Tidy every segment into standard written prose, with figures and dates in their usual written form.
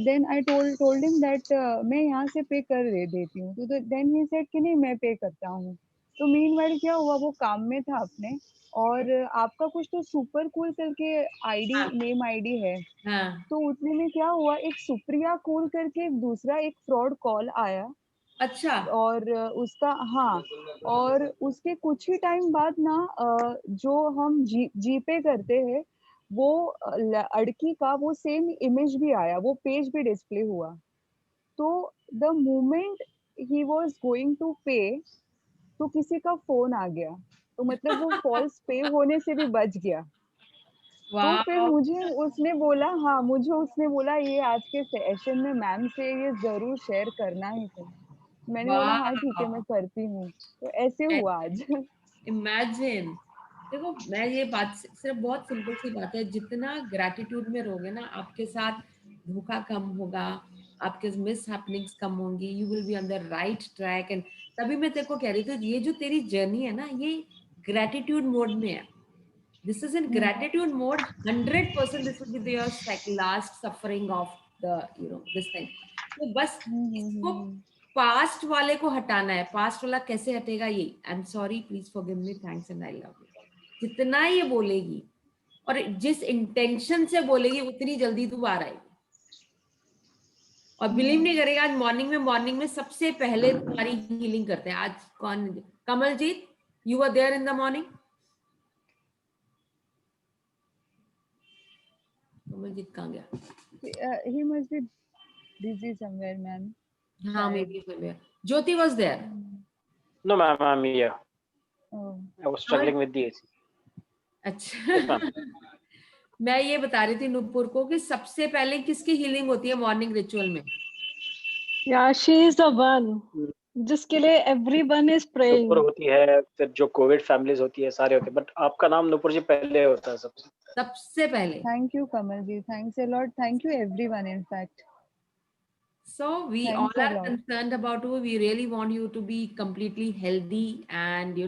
Then I told him that मैं यहाँ से पे कर देती हूँ, तो देन ही सेड कि नहीं मैं पे करता हूँ। तो मीनवाइल क्या हुआ, वो काम में था अपने, और आपका कुछ तो सुपर कूल करके आईडी हाँ नेम आईडी है, हाँ। तो उतने में क्या हुआ, एक सुप्रिया कूल करके एक दूसरा एक फ्रॉड कॉल आया, अच्छा। और उसका, हाँ, और उसके कुछ ही टाइम बाद ना जो हम जीपे करते हैं, वो लड़की का वो सेम इमेज भी आया, वो पेज भी डिस्प्ले हुआ। तो द मोमेंट ही वाज गोइंग टू पे, तो किसी का फोन आ गया, तो मतलब वो फॉल्स पे होने से भी बच गया। तो फिर वाह। मुझे उसने बोला, हाँ, मुझे उसने बोला ये आज के सेशन में मैम से ये जरूर शेयर करना ही था। मैंने बोला हाँ ठीक है, मैं वाह। करती हूँ। तो ऐसे हुआ आज। इमेजिन। देखो मैं ये बात सिर्फ बहुत सिंपल सी बात है, जितना ग्रैटिट्यूड में रहोगे ना आपके साथ धोखा कम होगा, आपके मिस हैपनिंग्स कम होंगी, you will be on the right track. And तभी मैं तेरे को कह रही थी ये जो तेरी जर्नी है ना ये ग्रैटिट्यूड मोड में है। This is in hmm, gratitude mode 100%। This will be your last suffering of the this thing. तो बस इसको हम्म। पास्ट वाले को हटाना है। पास्ट वाला कैसे हटेगा? ये I am sorry, please forgive me, thanks and I love you, जितना ये बोलेगी और जिस इंटेंशन से बोलेगी उतनी जल्दी तू बाहर आएगी। और बिलीव नहीं करेगा, आज मॉर्निंग में सबसे पहले तुम्हारी हीलिंग करते हैं। आज कौन? Kamaljeet, you were there in the morning? Kamaljeet कहाँ गया? He must be busy somewhere, ma'am. हाँ, मे शायद। Be Jyoti was there. No, ma'am, I'm here. Oh. I was Kamal, struggling with the AC. अच्छा। Yes, ma'am. मैं ये बता रही थी नुपुर को कि सबसे पहले किसकी हीलिंग होती है मॉर्निंग रिचुअल में? Yeah, she is the one जिसके लिए everyone is praying. नुपुर होती है, फिर जो कोविड फैमिलीज होती है सारे होते हैं, बट आपका नाम नुपुर जी पहले होता है सबसे। सबसे पहले। Thank you, Kamalji. Thanks a lot. Thank you, everyone, in fact. So we all Thanks a are lot. concerned about you. We really want you to be completely healthy and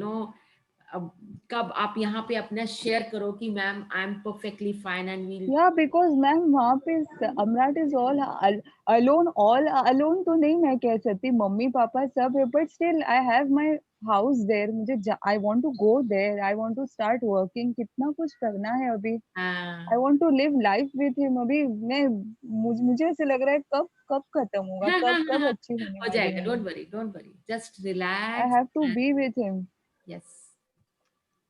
अब कब आप यहाँ पे अपना शेयर करो कि ma'am I am perfectly fine and well. Yeah, because ma'am, वहाँ पे Amrat is alone, all alone तो नहीं मैं कह सकती, मम्मी पापा सब है, but still I have my house there. I want to go there. I want to start working. कितना कुछ करना है अभी. I हाँ। want to live life with him. अभी मुझे ऐसे लग रहा है कब कब खत्म होगा, कब अच्छी होने हो वाली जाएगा, है डोंट मैं. Worry, don't worry, just I relax. have to be with him. Yes,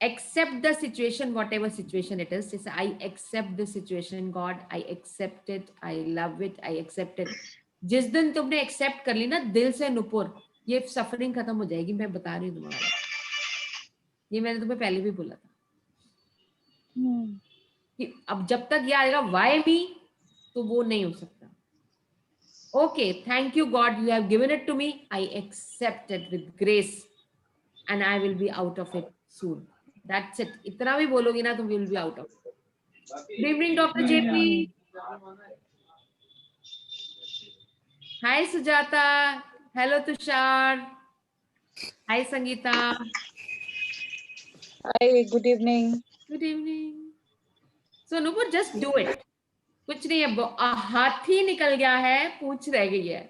accept the situation, whatever situation it is. Just I accept the situation, God, I accept it, I love it, I accept it. जिस दिन तुमने accept कर ली ना दिल से नुपुर, ये suffering खत्म हो जाएगी। मैं बता रही हूँ तुम्हारा, ये मैंने तुम्हें पहले भी बोला था कि अब जब तक ये आएगा वाई मी, तो वो नहीं हो सकता। Okay, thank you God, you have given it to me, I accept it with grace and I will be out of it soon. That's it. इतना भी बोलोगी ना तुम, will be out of. Good evening doctor JP. Hi Sujata. Hello Tushar. Hi Sangeeta. Hi, good evening. Good evening. So Nupur just do it. कुछ नहीं है, हाथी निकल गया है, पूछ रह गई है।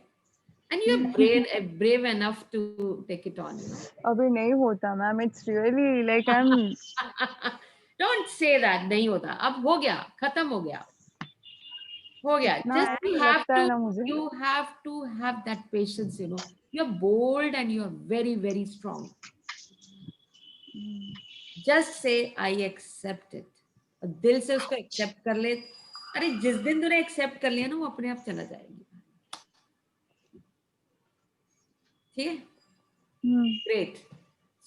And you are brave enough to take it on, अभी नहीं होता ma'am, it's really like I'm. Don't say that नहीं होता। अब हो गया, खत्म हो गया, हो गया। इतना जस्ट ऐसे लगता है ना मुझे. You have to have that patience, you are bold and you are very very strong. Just say I accept it, और दिल से उसको एक्सेप्ट कर ले। अरे जिस दिन तूने एक्सेप्ट कर लिया ना, वो अपने आप चला जाएगी। ठीक है, ग्रेट।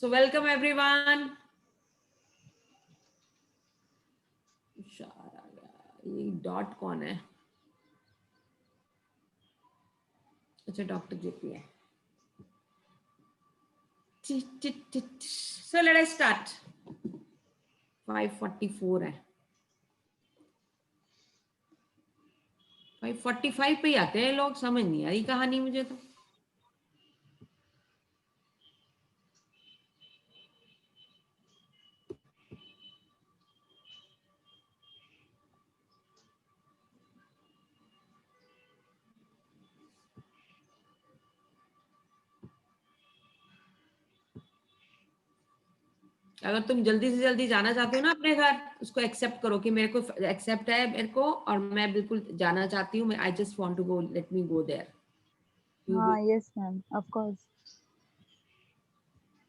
So welcome everyone. ये डॉट कौन है? अच्छा, डॉक्टर जेपी है। So let us start. 5:44 है, 5:45 पे ही आते हैं लोग। समझ नहीं आई कहानी मुझे तो। अगर तुम जल्दी से जल्दी जाना चाहते हो ना अपने घर, उसको एक्सेप्ट करो कि मेरे को एक्सेप्ट है मेरे को, और मैं बिल्कुल जाना चाहती हूँ, I just want to go, let me go there. हाँ, यस मैम, ऑफ कोर्स।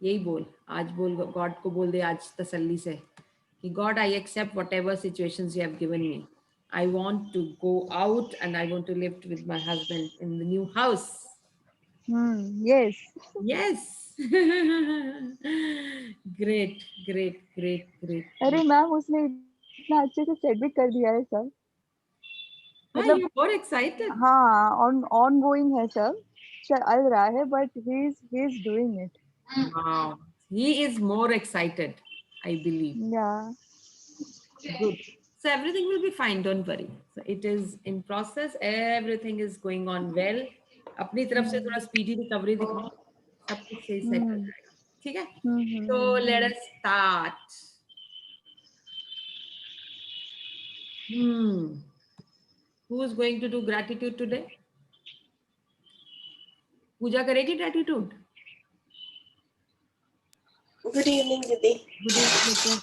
यही बोल, आज बोल, गॉड को बोल दे आज तसल्ली से कि God I accept whatever situations you have given me, I want to go out and I want to live with my husband in the new house. Yes. Yes. Great great great great. अरे ma'am, उसने इतना अच्छे से set भी कर दिया है सब, हाँ, मतलब यू आर एक्साइटेड। हाँ, ऑन गोइंग है सब, चल रहा है, but he is doing it. Wow, he is more excited, I believe. या Good. So everything will be fine, don't worry. So it is in process, everything is going on well. अपनी तरफ से थोड़ा स्पीडी रिकवरी दिखाओ, सब कुछ सही set हो जाएगा, ठीक है? So let us start. Who is going to do gratitude today? पूजा करेगी gratitude? गुड इवनिंग दीदी। Good evening.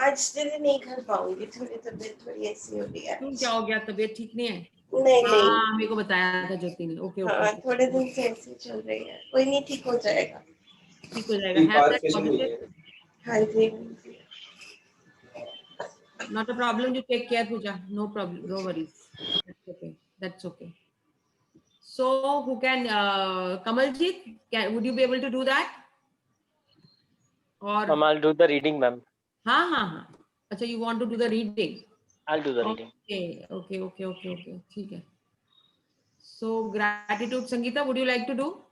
आज दीदी नहीं कर पाऊंगी, थोड़ी तबीयत थोड़ी ऐसी हो गई है। क्यों, क्या हो गया? तबीयत ठीक नहीं है? नहीं नहीं, हाँ, मेरे को बताया था ज्योति ने। ओके हाँ ओके, थोड़े दिन से ऐसी चल रही है, कोई नहीं, ठीक हो जाएगा। ठीक हो जाएगा। Have that positive. हाँ जी। Not a problem. You take care, Pooja. No problem. No worries. That's okay. That's okay. So, who can, Kamaljeet, would you be able to do that? Or, Ma'am, I'll do the reading, ma'am. हाँ. अच्छा, you want to do the reading? I'll do the reading. Okay. ठीक है. So, gratitude, Sangeeta, would you like to do?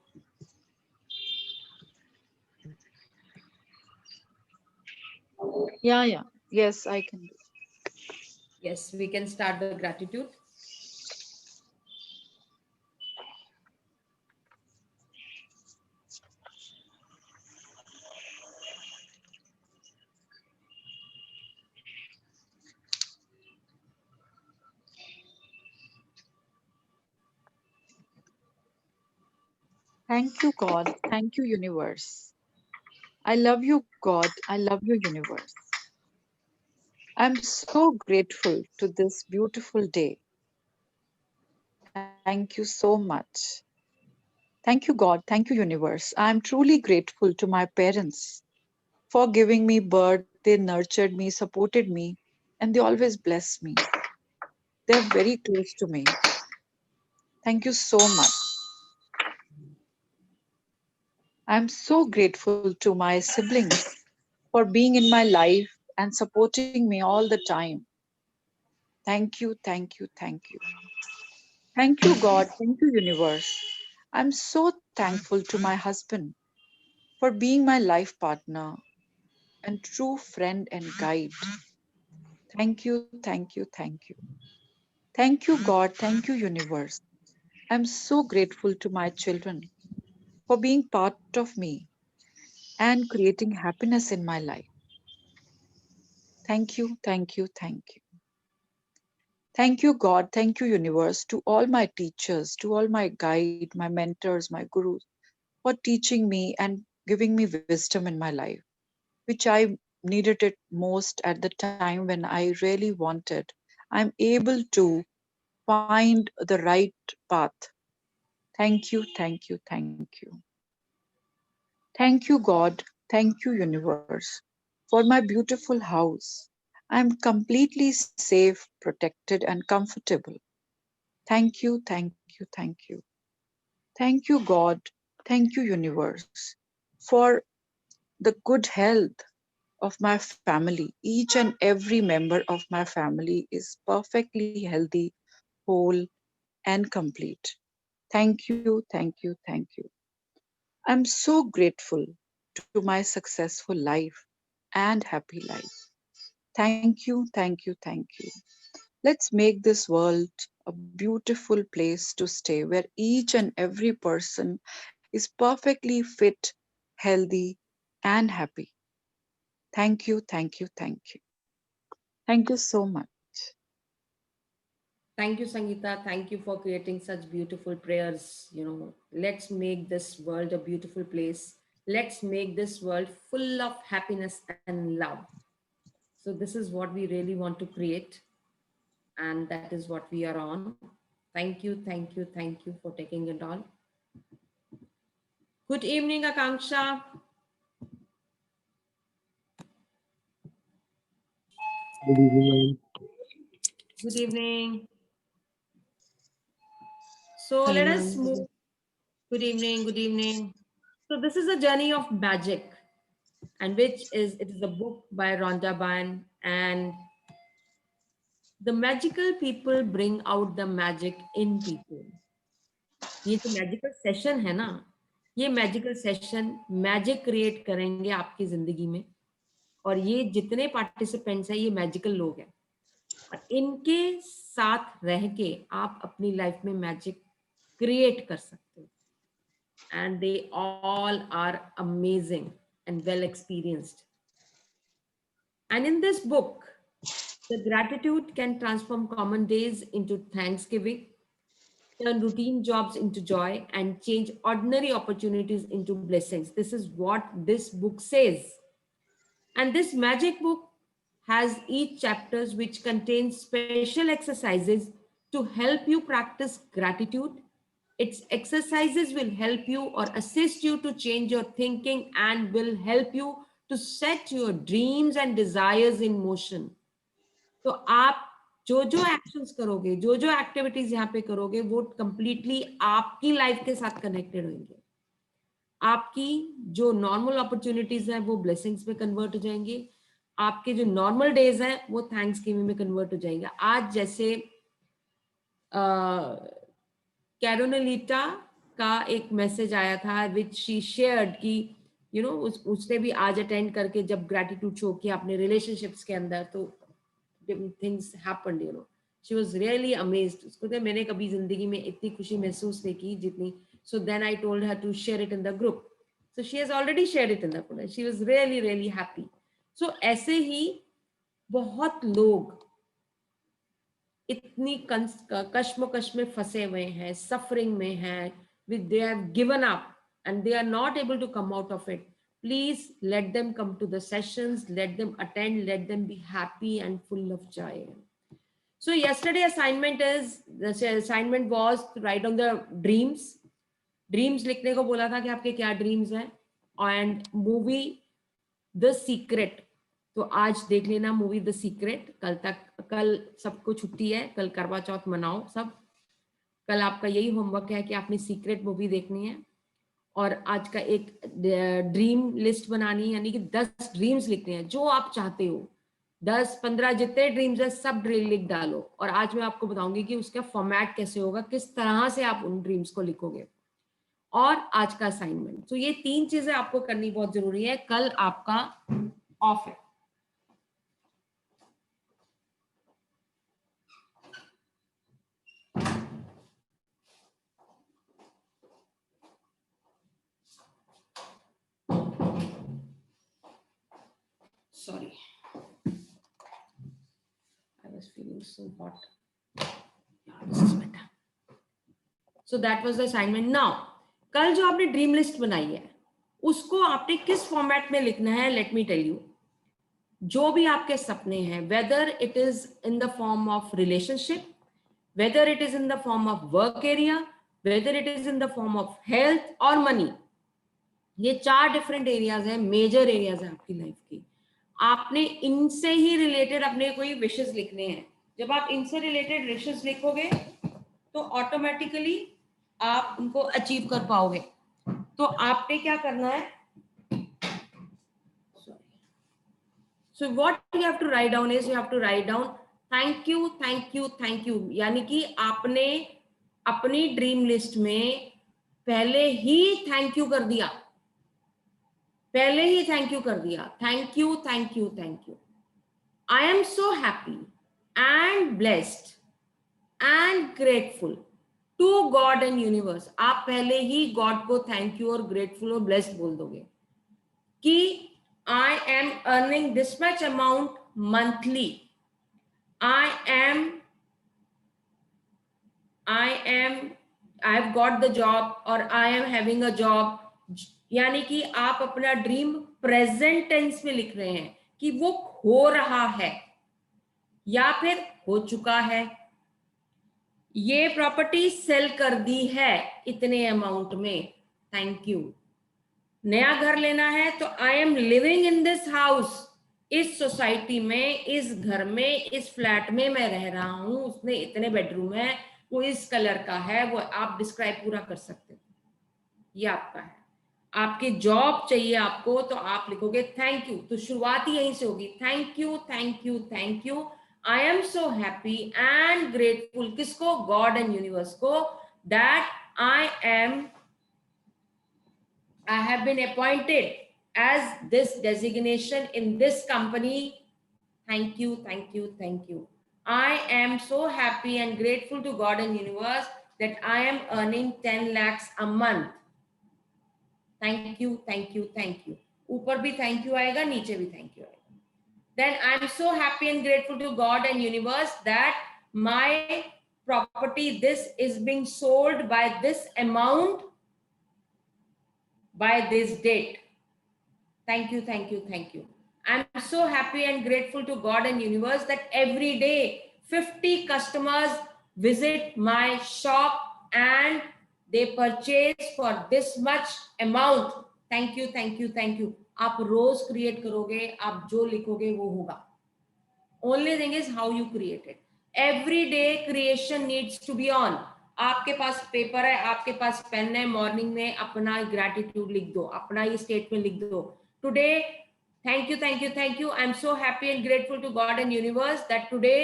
Yeah. Yes, I can do. Yes, we can start the gratitude. Thank you, God. Thank you, universe. I love you, God. I love you, universe. I'm so grateful to this beautiful day. Thank you so much. Thank you, God. Thank you, universe. I'm truly grateful to my parents for giving me birth. They nurtured me, supported me, and they always bless me. They're very close to me. Thank you so much. I'm so grateful to my siblings for being in my life and supporting me all the time. Thank you. Thank you, God. Thank you, universe. I'm so thankful to my husband for being my life partner and true friend and guide. Thank you. Thank you, God. Thank you, universe. I'm so grateful to my children for being part of me and creating happiness in my life. Thank you. Thank you, God. Thank you, universe, to all my teachers, to all my guide, my mentors, my gurus, for teaching me and giving me wisdom in my life, which I needed it most at the time when I really wanted. I'm able to find the right path. Thank you. Thank you, God. Thank you, universe, for my beautiful house. I'm completely safe, protected, and comfortable. Thank you. Thank you, God. Thank you, universe, for the good health of my family. Each and every member of my family is perfectly healthy, whole, and complete. Thank you. I'm so grateful to my successful life and happy life. Thank you. Let's make this world a beautiful place to stay where each and every person is perfectly fit, healthy, and happy. Thank you. Thank you so much. Thank you, Sangeeta. Thank you for creating such beautiful prayers. Let's make this world a beautiful place Let's make this world full of happiness and love. So this is what we really want to create, and that is what we are on. Thank you, thank you, thank you for taking it on. Good evening, Akanksha. Good evening. Good evening. So Hello, let us ma'am. move. Good evening, good evening. So this is a journey of magic, and it is a book by Rhonda Byrne, and the magical people bring out the magic in people. ये जो magical session है ना, ये magical session magic create करेंगे आपकी जिंदगी में, और ये जितने पार्टिसिपेंट्स हैं ये मैजिकल लोग हैं, और इनके साथ रह के आप अपनी लाइफ में मैजिक क्रिएट कर सकते हो. And they all are amazing and well experienced. And in this book, the gratitude can transform common days into thanksgiving, turn routine jobs into joy, and change ordinary opportunities into blessings. This is what this book says. And this magic book has each chapters which contains special exercises to help you practice gratitude. Its exercises will help you or assist you to change your thinking and will help you to set your dreams and desires in motion. तो आप जो जो actions करोगे, जो जो activities यहाँ पे करोगे, वो कंप्लीटली आपकी लाइफ के साथ कनेक्टेड होंगे. आपकी जो नॉर्मल अपॉर्चुनिटीज हैं वो ब्लेसिंग्स में कन्वर्ट हो जाएंगे, आपके जो नॉर्मल डेज हैं वो थैंक्स गिविंग में कन्वर्ट हो जाएंगे. आज जैसे कैरोनलीटा का एक मैसेज आया था विच शी शेयर्ड कि यू नो उसने भी आज अटेंड करके जब ग्रैटिट्यूड शो किया अपने रिलेशनशिप्स के अंदर, तो things happened, you know, she was really amazed. उसको तो मैंने कभी जिंदगी में इतनी खुशी महसूस नहीं की जितनी. So then I told her to share it in the group. So she has already shared it in the group. She was really, really happy. So ऐसे ही बहुत लोग इतनी कश्मकश में फंसे हुए हैं, सफरिंग में हैं, they have given up and they are not able to come out of it. Please let them come to the sessions, let them attend, let them be happy and full of joy. So yesterday the assignment was to write on the dreams. Dreams लिखने को बोला था कि आपके क्या dreams हैं, and movie the secret. तो आज देख लेना मूवी द सीक्रेट. कल सबको छुट्टी है, कल करवा चौथ मनाओ सब. कल आपका यही होमवर्क है कि आपने सीक्रेट मूवी देखनी है, और आज का एक ड्रीम लिस्ट बनानी है, यानी कि 10 ड्रीम्स लिखने हैं जो आप चाहते हो. 10-15 जितने ड्रीम्स है सब ड्रीम लिख डालो, और आज मैं आपको बताऊंगी कि उसका फॉर्मेट कैसे होगा, किस तरह से आप उन ड्रीम्स को लिखोगे. और आज का असाइनमेंट. तो ये 3 चीजें आपको करनी बहुत जरूरी है. कल आपका ऑफ है. Sorry, I was feeling so hot. Yeah, this is better. So that was the assignment. Now, कल जो आपने ड्रीम लिस्ट बनाई है उसको आपने किस फॉर्मेट में लिखना है, लेट मी टेल यू. जो भी आपके सपने हैं, whether it is in the form of relationship, whether it is in the form of work area, whether it is in the form of health और मनी, ये 4 डिफरेंट एरियाज हैं, major areas हैं आपकी लाइफ की. आपने इनसे ही related अपने कोई विशेस लिखने हैं. जब आप इनसे रिलेटेड विशेस लिखोगे तो ऑटोमेटिकली आप उनको अचीव कर पाओगे. तो आपने क्या करना है, so what you have to write down is you have to write down thank you, thank you, thank you. यानी कि आपने अपनी ड्रीम लिस्ट में पहले ही थैंक यू कर दिया, पहले ही थैंक यू कर दिया. Thank you, thank you, thank you. I am so happy and blessed and grateful to God and universe. आप पहले ही गॉड को थैंक यू और ग्रेटफुल और ब्लेस्ड बोल दोगे कि I am earning this much amount monthly. I have got the job, or I am having a job, यानी कि आप अपना ड्रीम प्रेजेंट टेंस में लिख रहे हैं कि वो हो रहा है या फिर हो चुका है। ये प्रॉपर्टी सेल कर दी है इतने अमाउंट में, थैंक यू। नया घर लेना है तो I am living in this house, इस सोसाइटी में, इस घर में, इस फ्लैट में मैं रह रहा हूं, उसमें इतने बेडरूम है, वो इस कलर का है, वो आप डिस्क्राइब पूरा कर सकते हो, ये आपका है। आपकी जॉब चाहिए आपको तो आप लिखोगे थैंक यू, तो शुरुआत ही यहीं से होगी, thank you thank you thank you, I am so happy and grateful, किसको? गॉड एंड यूनिवर्स को, that I have been appointed as this designation in this company. Thank you, thank you, thank you. I am so happy and grateful to God and universe that I am earning 10 lakhs a month. Thank you, thank you, thank you. ऊपर भी thank you आएगा, नीचे भी thank you आएगा. Then I am so happy and grateful to God and universe that my property, this is being sold by this amount by this date. Thank you, thank you, thank you. I'm so happy and grateful to God and universe that every day 50 customers visit my shop and they purchase for this much amount. Thank you, thank you, thank you. आप रोज create करोगे, आप जो लिखोगे वो होगा. Only thing is how you create it. Every day creation needs to be on. आपके पास paper है, आपके पास पेन है, मॉर्निंग में अपना ग्रैटिट्यूड लिख दो, अपना ये स्टेटमेंट लिख दो. Today thank you, thank you, thank you. I'm so happy and grateful to God and universe that today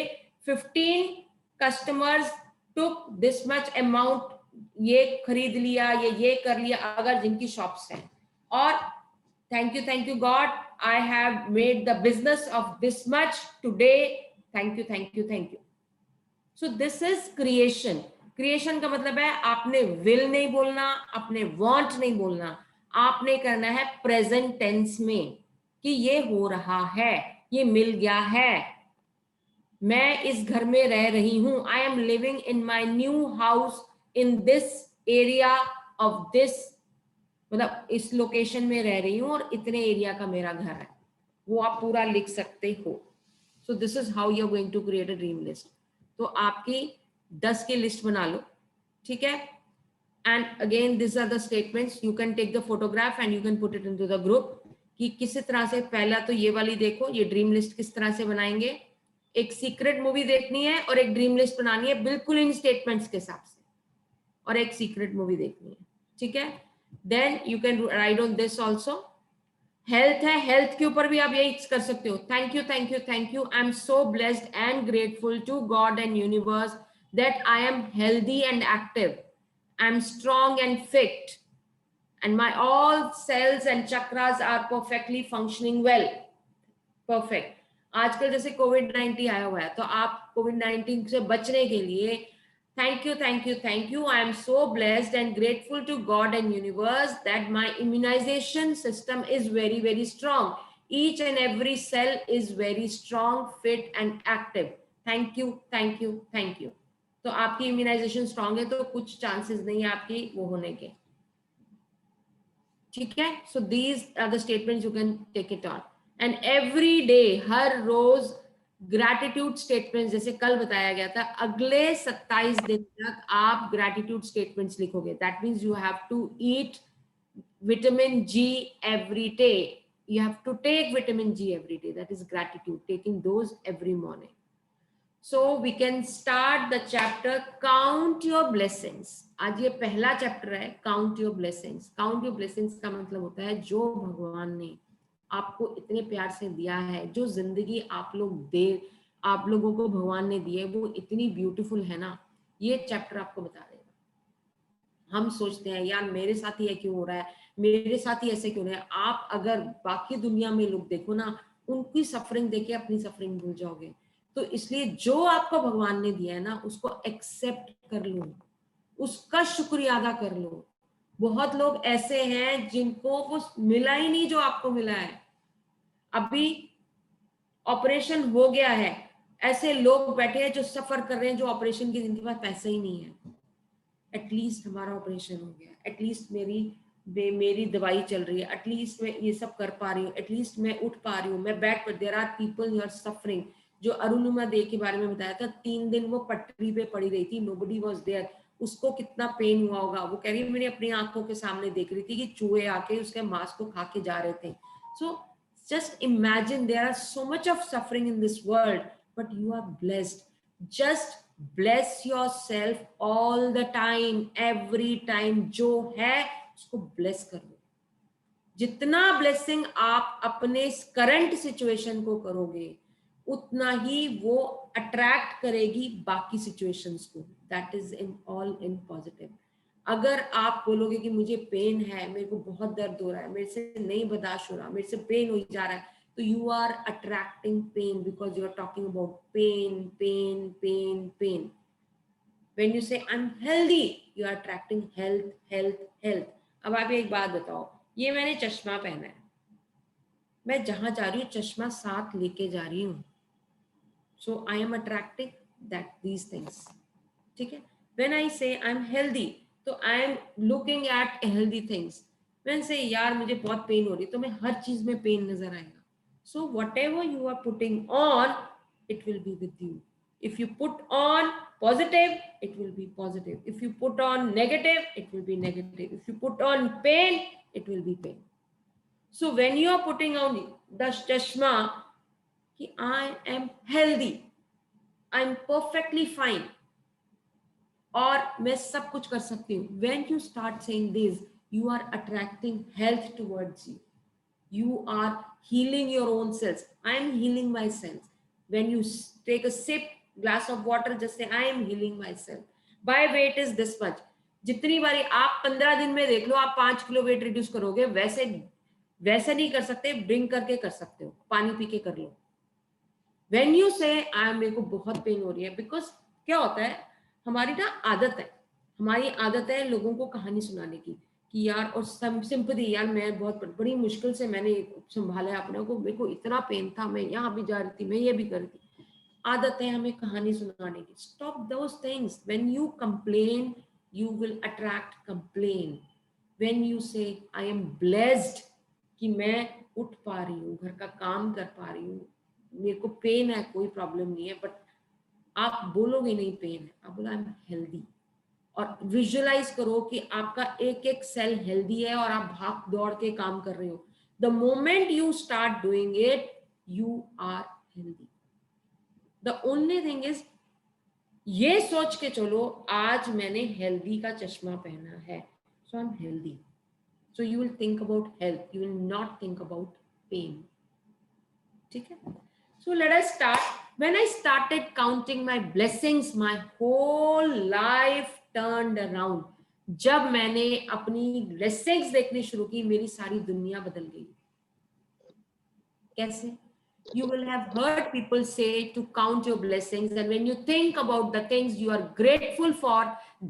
15 customers took this much amount, ये खरीद लिया, ये कर लिया, अगर जिनकी शॉप्स हैं. और thank you God, I have made the business of this much today. Thank you, thank you, thank you. So this is creation. Creation का मतलब है आपने will नहीं बोलना, आपने want नहीं बोलना, आपने करना है present tense में कि ये हो रहा है, ये मिल गया है, मैं इस घर में रह रही हूं, I am living in my new house in this area of this, मतलब इस लोकेशन में रह रही हूं और इतने एरिया का मेरा घर है, वो आप पूरा लिख सकते हो. So this is how you are going to create a dream list. तो आपकी 10 की लिस्ट बना लो, ठीक है. And again this are the statements, you can take the photograph and you can put it into the group कि किस तरह से. पहला तो ये वाली देखो, ये ड्रीम लिस्ट किस तरह से बनाएंगे. एक सीक्रेट मूवी देखनी है और एक ड्रीम लिस्ट बनानी है बिल्कुल इन स्टेटमेंट्स के हिसाब से, और एक सीक्रेट मूवी देखनी है, ठीक है. Then you can write on this also. Health है, health के ऊपर भी आप यही कर सकते हो. Thank you, thank you, thank you. I'm so blessed and grateful to God and universe that I am healthy and active. I'm strong and fit, and my all cells and chakras are perfectly functioning well. Perfect. आजकल जैसे कोविड-19 आया हुआ है, तो आप कोविड-19 से बचने के लिए thank you, thank you, thank you. I am so blessed and grateful to God and universe that my immunization system is very, very strong. Each and every cell is very strong, fit and active. Thank you, thank you, thank you. तो आपकी immunisation strong है तो कुछ chances नहीं है आपकी वो होने के, ठीक है. So these are the statements you can take it on. And every day, हर रोज ग्रैटिट्यूड स्टेटमेंट्स, जैसे कल बताया गया था, अगले 27 दिन तक आप ग्रैटिट्यूड स्टेटमेंट्स लिखोगे. That means you have to eat vitamin G every day. You have to take vitamin G every day. That is gratitude, taking those every morning. So we can start the chapter Count Your Blessings. आज ये पहला chapter है Count Your Blessings. Count Your Blessings का मतलब होता है जो भगवान ने आपको इतने प्यार से दिया है, जो जिंदगी आप लोगों को भगवान ने दी है, वो इतनी ब्यूटीफुल है ना. ये चैप्टर आपको बता देगा. हम सोचते हैं यार मेरे साथ ही ये क्यों हो रहा है, मेरे साथ ही ऐसे क्यों हो रहा है. आप अगर बाकी दुनिया में लोग देखो ना, उनकी सफरिंग देखे अपनी सफरिंग भूल जाओगे. तो इसलिए जो आपको भगवान ने दिया है ना, उसको एक्सेप्ट कर लो, उसका शुक्रिया अदा कर लो. बहुत लोग ऐसे हैं जिनको वो मिला ही नहीं जो आपको मिला है. अभी ऑपरेशन हो गया है, ऐसे लोग बैठे हैं जो सफर कर रहे हैं, जो ऑपरेशन की जिनके पास पैसे ही नहीं है. एटलीस्ट हमारा ऑपरेशन हो गया, एटलीस्ट मेरी मेरी दवाई चल रही है, एटलीस्ट मैं ये सब कर पा रही हूँ, एटलीस्ट मैं उठ पा रही हूँ, मैं बैठ पर, there are people who are suffering. जो अरुणिमा दे के बारे में बताया था, 3 दिन वो पटरी पे पड़ी रही थी, नोबडी वाज देयर, उसको कितना पेन हुआ होगा। वो कह रही है मैंने अपनी आंखों के सामने देख रही थी कि चूहे आके उसके मांस को खा के जा रहे थे। So just imagine, there are so much of suffering in this world, but you are blessed. Just bless yourself all the time, every time. जो है उसको ब्लेस कर लो। जितना ब्लेसिंग आप अपने करंट सिचुएशन को करोगे, उतना ही वो अट्रैक्ट करेगी बाकी सिचुएशंस को। That is in all in positive. अगर आप बोलोगे कि मुझे पेन है, मेरे को बहुत दर्द हो रहा है, मेरे से नहीं बर्दाश्त हो रहा, मेरे से पेन हो जा रहा है, तो you are attracting pain, because you are talking about pain pain pain pain. When you say I'm healthy, you are attracting health, health, health. अब आप एक बात बताओ, ये मैंने चश्मा पहना है, मैं जहां जा रही हूँ चश्मा साथ लेके जा रही हूँ, so I am attracting that these things. ठीक है? When I say I'm healthy, तो I am looking at healthy things. When say यार मुझे बहुत पेन हो रही, तो मैं हर चीज में पेन नजर आएगा. So whatever you are putting on, it will be with you. If you put on positive, it will be positive. If you put on negative, it will be negative. If you put on pain, it will be pain. So when you are putting on the chashma, कि I am healthy, I am perfectly fine, और मैं सब कुछ कर सकती हूँ. When you start saying this, you are attracting health towards you. You are healing your own cells. I am healing my cells. When you take a sip, glass of water, just say I am healing myself. By weight is this much. जितनी बारी आप 15 दिन में देख लो, आप 5 kilo weight reduce करोगे, वैसे नहीं कर सकते, ड्रिंक करके कर सकते हो, पानी पी के कर लो. When you say मेरे को बहुत पेन हो रही है, बिकॉज क्या होता है, हमारी ना हमारी आदत है लोगों को कहानी सुनाने की, कि यार, और सिंपैथी, यार मैं बहुत बड़ी मुश्किल से मैंने संभाला है अपने को, मेरे को इतना पेन था, मैं यहाँ भी जा रही थी, मैं ये भी कर रही थी. आदत है हमें कहानी सुनाने की. Stop those things. When you complain, you will attract complain. When you से आई एम ब्लेस्ड, कि मैं उठ पा रही हूँ, घर का काम कर पा रही हूँ, मेरे को पेन है, कोई प्रॉब्लम नहीं है, बट आप बोलोगे नहीं पेन है, आप बोलो आई एम हेल्दी. और विजुअलाइज करो कि आपका एक एक सेल हेल्दी है और आप भाग दौड़ के काम कर रहे हो. The moment you start doing it, you are healthy. The only thing is, ये सोच के चलो आज मैंने हेल्दी का चश्मा पहना है, so I am healthy. So you will think about health, you will not think about pain. ठीक है? So let us start. When I started counting my blessings, my whole life turned around. जब मैंने अपनी blessings देखनी शुरू की, मेरी सारी दुनिया बदल गई. कैसे? You will have heard people say to count your blessings, and when you think about the things you are grateful for,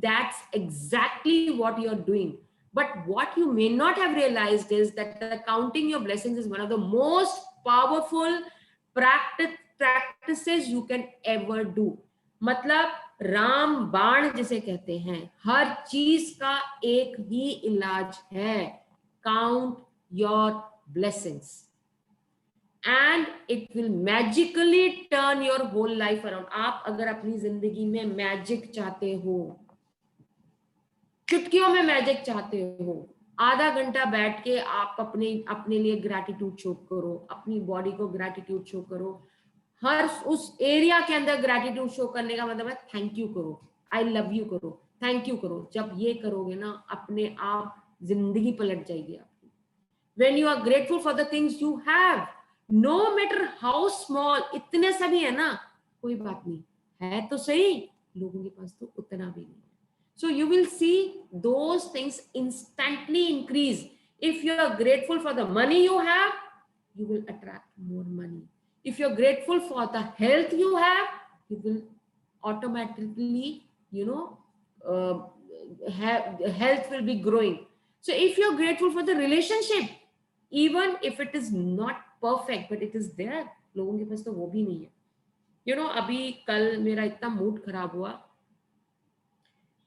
that's exactly what you are doing. But what you may not have realized is that the counting your blessings is one of the most powerful practices you can ever do. मतलब राम बाण जिसे कहते हैं, हर चीज का एक ही इलाज है, count your blessings, and it will magically turn your whole life around. आप अगर अपनी जिंदगी में मैजिक चाहते हो, चुटकियों में मैजिक चाहते हो, आधा घंटा बैठ के आप अपने लिए ग्रैटिट्यूड शो करो, अपनी बॉडी को ग्रैटिट्यूड शो करो. हर उस एरिया के अंदर ग्रैटिट्यूड शो करने का मतलब है थैंक यू करो, आई लव यू करो, थैंक यू करो. जब ये करोगे ना, अपने आप जिंदगी पलट जाएगी आपकी. When you are grateful for the things you have, no matter how small, इतने सभी है ना, कोई बात नहीं है, तो सही, लोगों के पास तो उतना भी नहीं. So you will see those things instantly increase. If you are grateful for the money you have, you will attract more money. If you're grateful for the health you have, you will automatically, health will be growing. So if you're grateful for the relationship, even if it is not perfect, but it is there, लोगों के पास तो वो भी नहीं है. अभी कल मेरा इतना मूड खराब हुआ,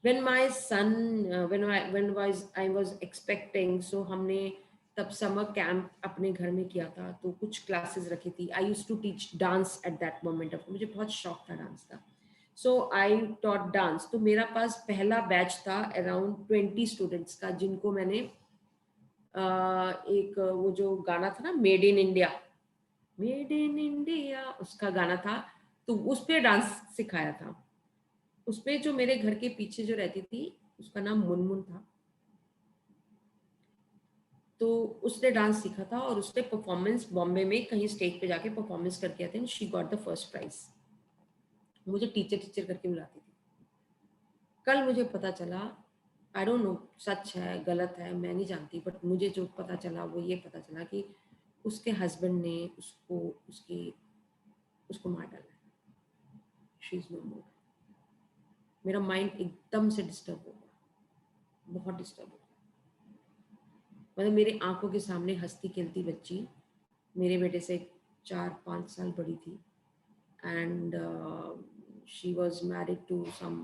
when my son when I was expecting, so हमने तब समर कैंप अपने घर में किया था, तो कुछ क्लासेस रखी थी. I used to teach dance at that moment of, मुझे बहुत शौक था डांस का. So I taught dance. तो मेरा पास पहला बैच था अराउंड 20 स्टूडेंट्स का, जिनको मैंने एक वो जो गाना था ना, मेड इन इंडिया, उसका गाना था, तो उस पे डांस सिखाया था. उसपे जो मेरे घर के पीछे जो रहती थी, उसका नाम मुनमुन था, तो उसने डांस सीखा था और उसने परफॉर्मेंस बॉम्बे में कहीं स्टेज पे जाके परफॉर्मेंस करके आते हैं. She got the first prize. मुझे टीचर टीचर करके बुलाती थी. कल मुझे पता चला, आई डोंट नो सच है गलत है मैं नहीं जानती, बट मुझे जो पता चला वो ये पता चला कि उसके हस्बैंड ने उसको मार डाला. शी इज नो मोर. मेरा माइंड एकदम से डिस्टर्ब हो गया, बहुत डिस्टर्ब हो गया. मतलब मेरे आंखों के सामने हंसती खेलती बच्ची, मेरे बेटे से 4-5 साल बड़ी थी, and she was married to some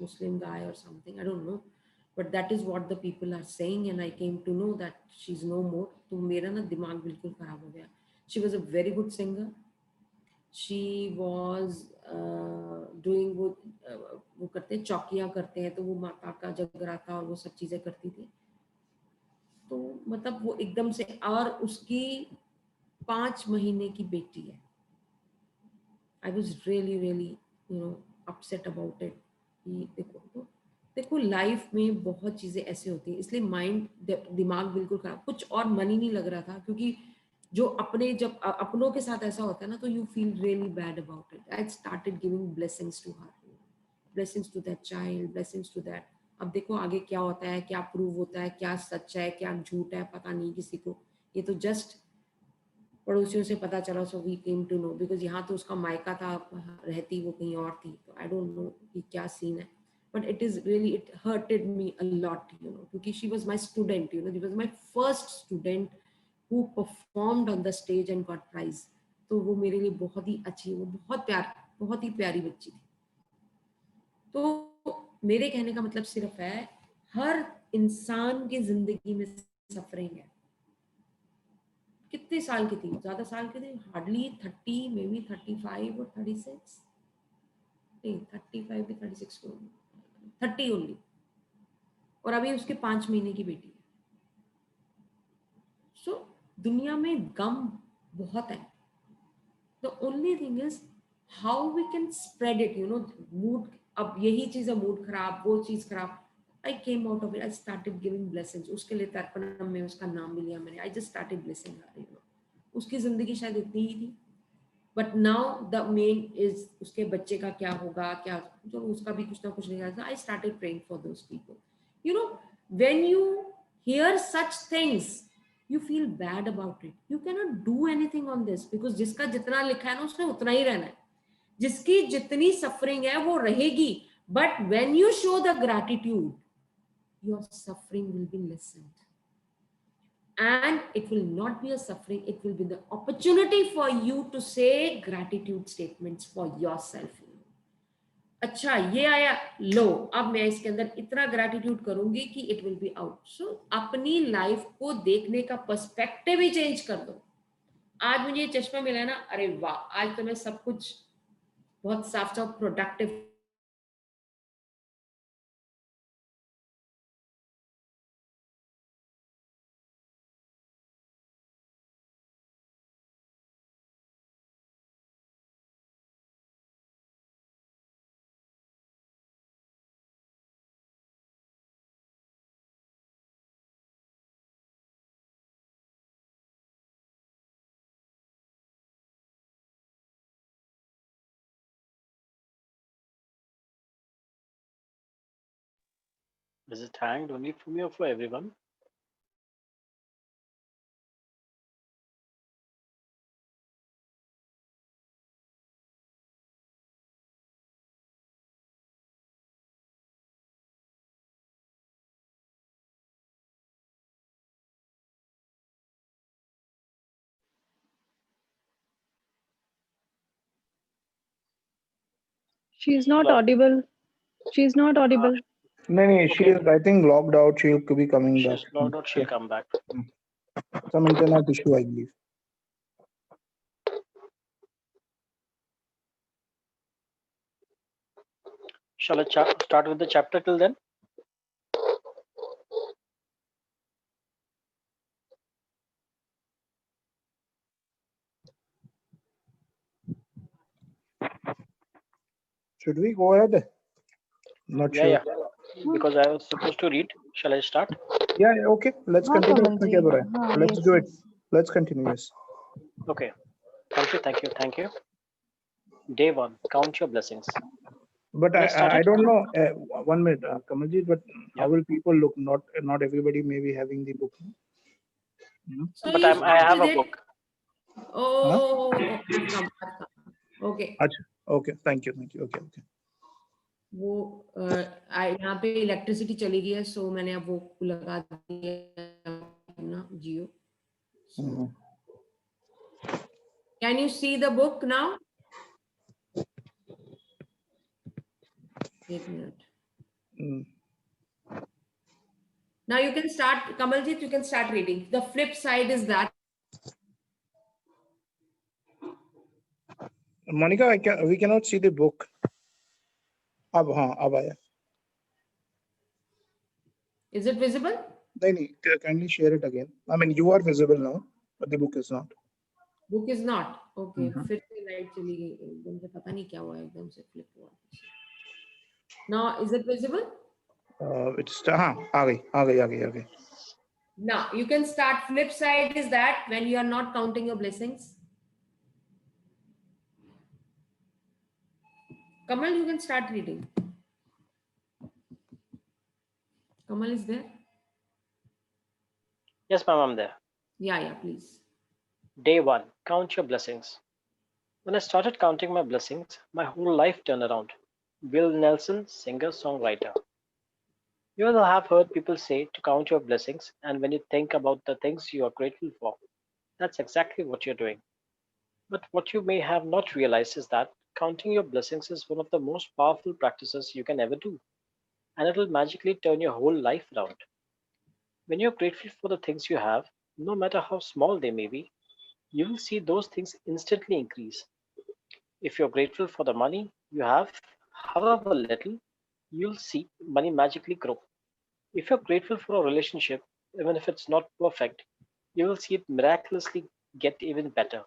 Muslim guy और something, I don't know, but that is what the people are saying, and I came to know that she is no more. तो मेरा ना दिमाग बिल्कुल खराब हो गया. She was a very good singer. She was doing वो करते हैं, चौकियाँ करते हैं, तो वो माता का जगराता और वो सब चीज़ें करती थी. तो मतलब वो एकदम से, और उसकी 5 महीने की बेटी है. I was really upset about it. देखो लाइफ में बहुत चीज़ें ऐसे होती हैं, इसलिए दिमाग बिल्कुल खराब. कुछ और मन ही नहीं लग रहा था, क्योंकि जो जब अपनों के साथ ऐसा होता है ना, तो you feel really bad about it. I started giving blessings to her, blessings to that child, blessings to that. अब देखो आगे क्या होता है, क्या प्रूव होता है, क्या सच है क्या झूठ है, पता नहीं किसी को. ये तो जस्ट पड़ोसियों से पता चला, so we came to know, because यहाँ तो उसका मायका था, रहती वो कहीं और थी, तो आई डोंट नो कि क्या सीन है. But it hurted me a lot, क्योंकि she was my student, she was my first student who performed on the stage and got prize. तो वो मेरे लिए बहुत ही अच्छी, वो बहुत ही प्यारी बच्ची थी. तो मेरे कहने का मतलब सिर्फ है, हर इंसान की जिंदगी में सफरिंग है. कितने साल की थी, ज्यादा साल की थी, हार्डली 30, मे बी 35 और 36, नहीं 35 की 36 को 30 ओनली. और अभी उसके 5 महीने की बेटी है. सो दुनिया में गम बहुत है. The only thing is how we can spread it, mood. अब यही चीज है, मूड खराब, वो चीज खराब. I came out of it. I started giving blessings. उसके लिए तर्पणम में उसका नाम भी लिया मैंने. I just started blessing her. उसकी जिंदगी शायद इतनी ही थी. But now the main is उसके बच्चे का क्या होगा, क्या जो उसका भी कुछ ना कुछ नहीं था. I started praying for those people. When you hear such things, you feel bad about it. You cannot do anything on this, because जिसका जितना लिखा है ना, उसने उतना ही रहना है. जिसकी जितनी सफरिंग है वो रहेगी. But when you show the gratitude, your suffering will be lessened, and it will not be a suffering, it will be the opportunity for you to say gratitude statements for yourself. अच्छा ये आया, लो अब मैं इसके अंदर इतना gratitude करूंगी कि इट विल बी आउट. सो अपनी लाइफ को देखने का पर्सपेक्टिव ही चेंज कर दो. आज मुझे ये चश्मा मिला है ना, अरे वाह, आज तो मैं सब कुछ बहुत साफ साफ productive. Is it hanged only for me or for everyone? She is not Hello? audible. She is not audible. No, she is, I think, logged out. She'll be coming back. She's logged out, she'll come back. Some internet issue, I believe. Shall I start with the chapter till then? Should we go ahead? Not sure. Yeah. Because I was supposed to read. Shall I start? Yeah, okay. Let's हाँ continue. कमल जी, हाँ, Let's yes, do it. yes. Let's continue. Yes. Okay. Thank you. Day 1. Count your blessings. But Let's start I it. don't know. 1 minute, Kamalji. But Yeah. how will people look? Not everybody may be having the book. So But you I start have with a it. book. Oh, I've come. Okay. अच्छा, okay. Thank you. Okay. वो यहाँ पे electricity चली गई है, सो मैंने अब वो लगा दिया ना जियो. Mhm. Can you see the book now? एक minute. Mm. Now you can start, Kamaljit, you can start reading. The flip side is that. Monica, we cannot see the book. अब आया. Is it visible? नहीं, kindly share it again. I mean, you are visible now, but the book is not. Book is not. Okay. Mhm. फिर से light चली गई एकदम से, पता नहीं क्या हुआ, एकदम से फ्लिप हुआ. Now is it visible? It's आ गई. Now you can start. Flip side is that when you are not counting your blessings. Kamal, you can start reading. Kamal is there? Yes, ma'am, I'm there. Yeah, please. Day 1. Count your blessings. When I started counting my blessings, my whole life turned around. Bill Nelson, singer, songwriter. You will have heard people say to count your blessings, and when you think about the things you are grateful for, that's exactly what you're doing. But what you may have not realized is that counting your blessings is one of the most powerful practices you can ever do, and it'll magically turn your whole life around. When you're grateful for the things you have, no matter how small they may be, you will see those things instantly increase. If you're grateful for the money you have, however little, you'll see money magically grow. If you're grateful for a relationship, even if it's not perfect, you will see it miraculously get even better.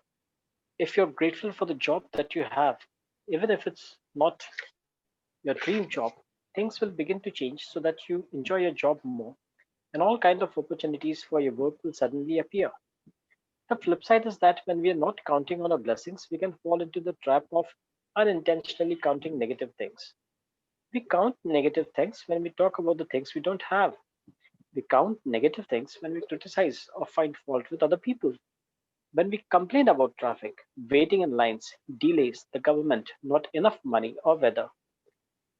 If you're grateful for the job that you have, even if it's not your dream job, things will begin to change so that you enjoy your job more, and all kind of opportunities for your work will suddenly appear. The flip side is that when we are not counting on our blessings, we can fall into the trap of unintentionally counting negative things. We count negative things when we talk about the things we don't have. We count negative things when we criticize or find fault with other people. When we complain about traffic, waiting in lines, delays, the government, not enough money, or weather.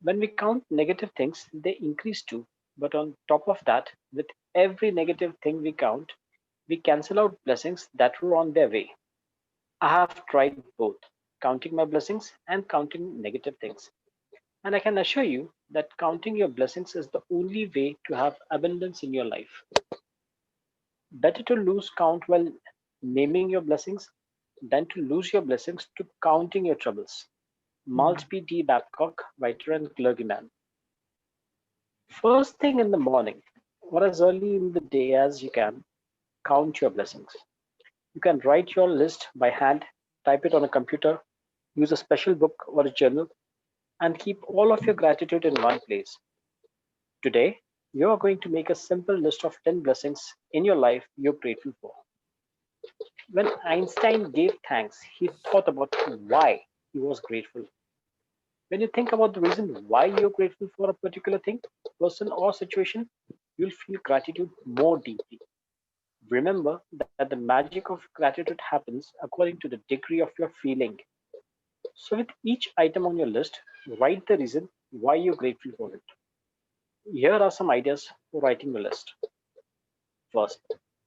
When we count negative things, they increase too. But on top of that, with every negative thing we count, we cancel out blessings that were on their way. I have tried both, counting my blessings and counting negative things. And I can assure you that counting your blessings is the only way to have abundance in your life. Better to lose count while naming your blessings than to lose your blessings to counting your troubles. Maltby D. Babcock, writer and clergyman. First thing in the morning, or as early in the day as you can, count your blessings. You can write your list by hand, type it on a computer, use a special book or a journal, and keep all of your gratitude in one place. Today, you are going to make a simple list of 10 blessings in your life you're grateful for. When Einstein gave thanks, he thought about why he was grateful. When you think about the reason why you're grateful for a particular thing, person, or situation, you'll feel gratitude more deeply. Remember that the magic of gratitude happens according to the degree of your feeling. So, with each item on your list, write the reason why you're grateful for it. Here are some ideas for writing your list. First,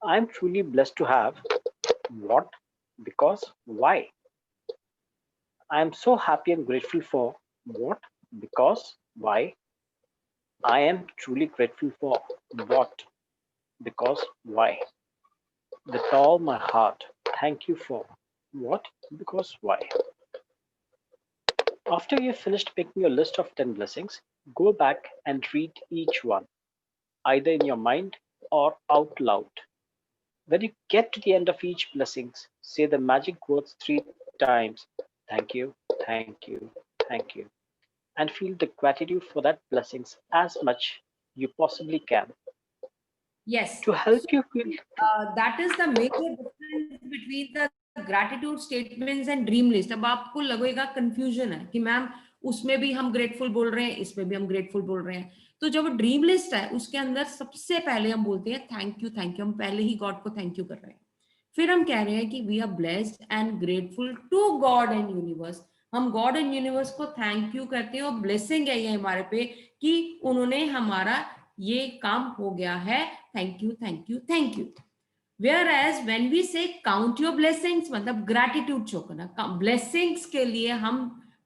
I'm truly blessed to have what, because, why. I am so happy and grateful for what, because, why. I am truly grateful for what, because why. With all my heart, thank you for what, because why. After you've finished making your list of 10 blessings, go back and read each one, either in your mind or out loud. When you get to the end of each blessings, say the magic words 3 times. Thank you, thank you, thank you. And feel the gratitude for that blessings as much you possibly can. Yes. To help you feel That is the major difference between the gratitude statements and dream list. अब आपको लगेगा confusion है कि ma'am उसमें भी हम grateful बोल रहे हैं, इसमें भी हम ग्रेटफुल बोल रहे हैं. तो जब ड्रीम लिस्ट है उसके अंदर सबसे पहले हम बोलते हैं थैंक यू, हम पहले ही गॉड को थैंक यू कर रहे हैं. फिर हम कह रहे हैं कि we are blessed and grateful to God and universe. हम गॉड एंड यूनिवर्स को थैंक यू करते हैं और ब्लेसिंग है ये हमारे पे कि उन्होंने हमारा ये काम हो गया है. Thank you, thank you, thank you. Whereas when we say count your blessings, मतलब gratitude शो करना. Blessings के लिए हम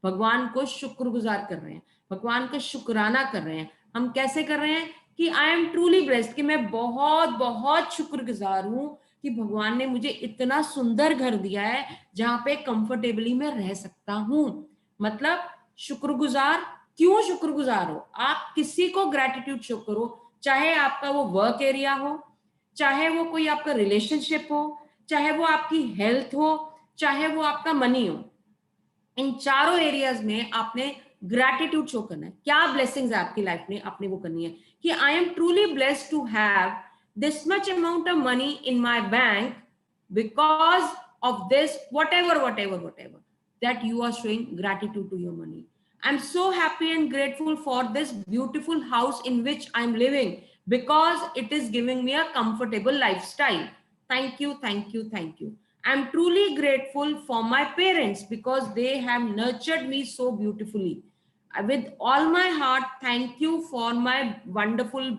भगवान को शुक्रगुजार कर रहे हैं, भगवान का शुक्राना कर रहे हैं. हम कैसे कर रहे हैं कि I am truly blessed, कि मैं बहुत बहुत शुक्रगुजार हूं कि भगवान ने मुझे इतना सुंदर घर दिया है जहां पे कंफर्टेबली मैं रह सकता हूं. मतलब शुक्रगुजार. क्यों शुक्रगुजार हो? आप किसी को ग्रेटिट्यूड शो करो, चाहे आपका वो वर्क एरिया हो, चाहे वो कोई आपका रिलेशनशिप हो, चाहे वो आपकी हेल्थ हो, चाहे वो आपका मनी हो. इन चारों एरियाज में आपने ग्रैटिट्यूड शो करना है. क्या ब्लेसिंग्स है आपकी लाइफ में, आपने वो करनी है कि I am truly blessed to have this much amount of money in my bank because of this whatever that you are showing gratitude to your money. I'm so happy and grateful for this beautiful house in which I'm living because it is giving me a comfortable lifestyle. Thank you, thank you, thank you. I'm truly grateful for my parents because they have nurtured me so beautifully. With all my heart, thank you for my wonderful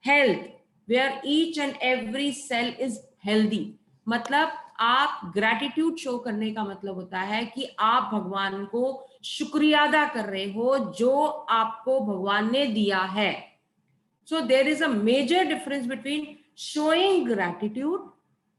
health, where each and every cell is healthy. मतलब आप gratitude show करने का मतलब होता है कि आप भगवान को शुक्रिया अदा कर रहे हो जो आपको भगवान ने दिया है. So there is a major difference between showing gratitude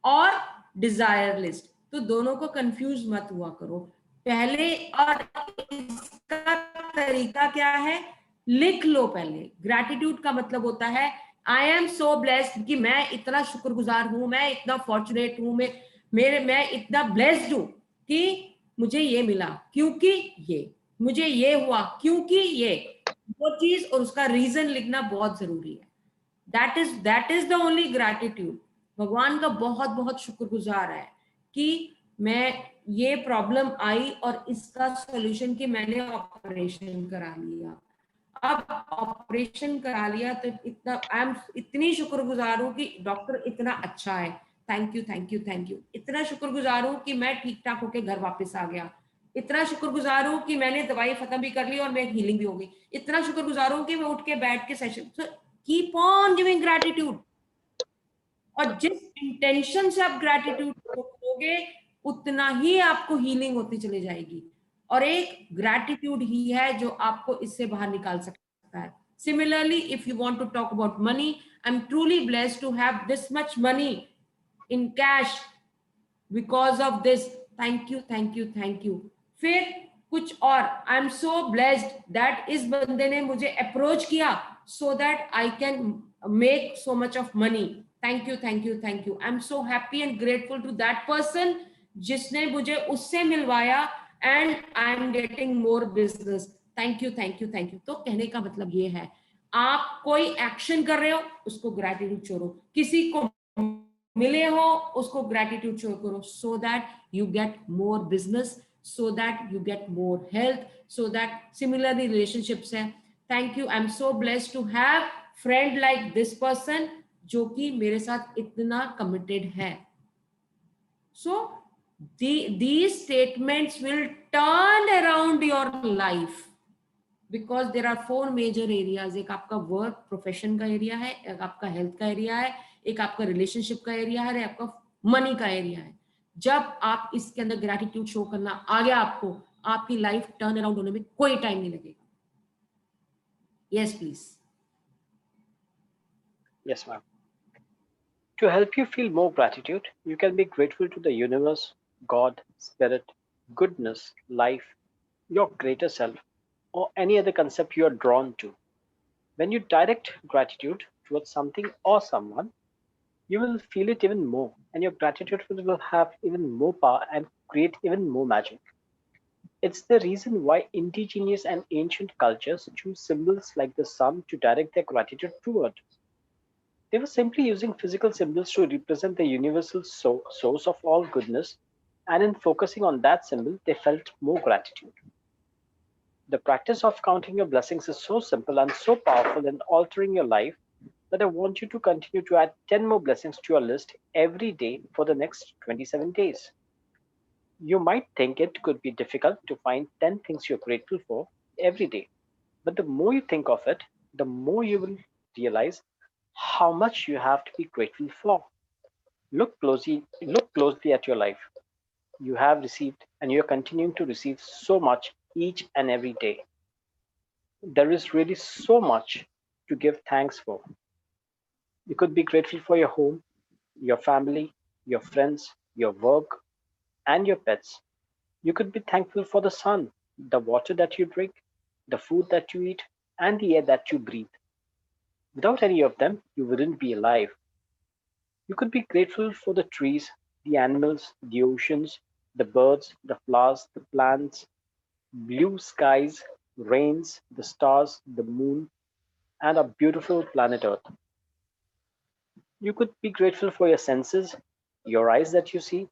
और desire list. तो दोनों को कंफ्यूज मत हुआ करो. पहले और इसका तरीका क्या है, लिख लो पहले. ग्रैटिट्यूड का मतलब होता है आई एम सो ब्लेस्ड, कि मैं इतना शुक्रगुजार हूं, मैं इतना फॉर्चुनेट हूं, मैं इतना ब्लेस्ड हूं कि मुझे ये मिला क्योंकि ये, मुझे ये हुआ क्योंकि ये, वो चीज और उसका रीजन लिखना बहुत जरूरी है. That is the only gratitude. भगवान का बहुत बहुत शुक्रगुजार है कि मैं ये प्रॉब्लम आई और इसका सॉल्यूशन कि मैंने ऑपरेशन करा लिया. अब ऑपरेशन करा लिया तो इतना आई एम इतनी शुक्रगुजार हूँ कि डॉक्टर इतना अच्छा है. Thank you, thank you, thank you. इतना शुक्रगुजार हूँ कि मैं ठीक ठाक होके घर वापस आ गया. इतना शुक्रगुजार हूँ कि मैंने दवाई खत्म भी कर ली और मैं हीलिंग भी हो गई. इतना शुक्रगुजार हूँ कि मैं उठ के बैठ के session. So keep on giving gratitude. और जिस इंटेंशन से आप ग्रैटिट्यूड करोगे उतना ही आपको हीलिंग होती चली जाएगी. और एक ग्रैटिट्यूड ही है जो आपको इससे बाहर निकाल सकता है. Similarly, if you want to talk about money, I'm truly blessed to have this much money in cash because of this. Thank you, thank you, thank you. फिर कुछ और, I'm so blessed that इस बंदे ने मुझे approach किया so that I can make so much of money. Thank you, thank you, thank you. I'm so happy and grateful to that person जिसने मुझे उससे मिलवाया and I'm getting more business. Thank you, thank you, thank you. तो कहने का मतलब ये है, आप कोई एक्शन कर रहे हो उसको ग्रैटिट्यूड छोड़ो, किसी को मिले हो उसको ग्रैटिट्यूड शो करो, so that you get more business, so that you get more health, so that similarly relationships है. Thank you, I'm so blessed to have friend like this person जो कि मेरे साथ इतना committed है. So these statements will turn around your life because there are 4 major areas. एक आपका work profession का एरिया है, एक आपका हेल्थ का एरिया है, एक आपका रिलेशनशिप का एरिया है, आपका मनी का एरिया है. जब आप इसके अंदर ग्रैटिट्यूड शो करना आ गया आपको, आपकी लाइफ टर्न अराउंड होने में कोई टाइम नहीं लगेगा. Yes please. Yes, ma'am. To help you feel more gratitude, you can be grateful to the universe, God, spirit, goodness, life, your greater self, or any other concept you are drawn to. When you direct gratitude towards something or someone, you will feel it even more, and your gratitude will have even more power and create even more magic. It's the reason why indigenous and ancient cultures choose symbols like the sun to direct their gratitude toward. They were simply using physical symbols to represent the universal source of all goodness, and in focusing on that symbol, they felt more gratitude. The practice of counting your blessings is so simple and so powerful in altering your life that I want you to continue to add 10 more blessings to your list every day for the next 27 days. You might think it could be difficult to find 10 things you're grateful for every day, but the more you think of it, the more you will realize how much you have to be grateful for. Look closely at your life. You have received and you're continuing to receive so much each and every day. There is really so much to give thanks for. You could be grateful for your home, your family, your friends, your work, and your pets. You could be thankful for the sun, the water that you drink, the food that you eat, and the air that you breathe. Without any of them, you wouldn't be alive. You could be grateful for the trees, the animals, the oceans, the birds, the flowers, the plants, blue skies, rains, the stars, the moon, and our beautiful planet Earth. You could be grateful for your senses, your eyes that you see,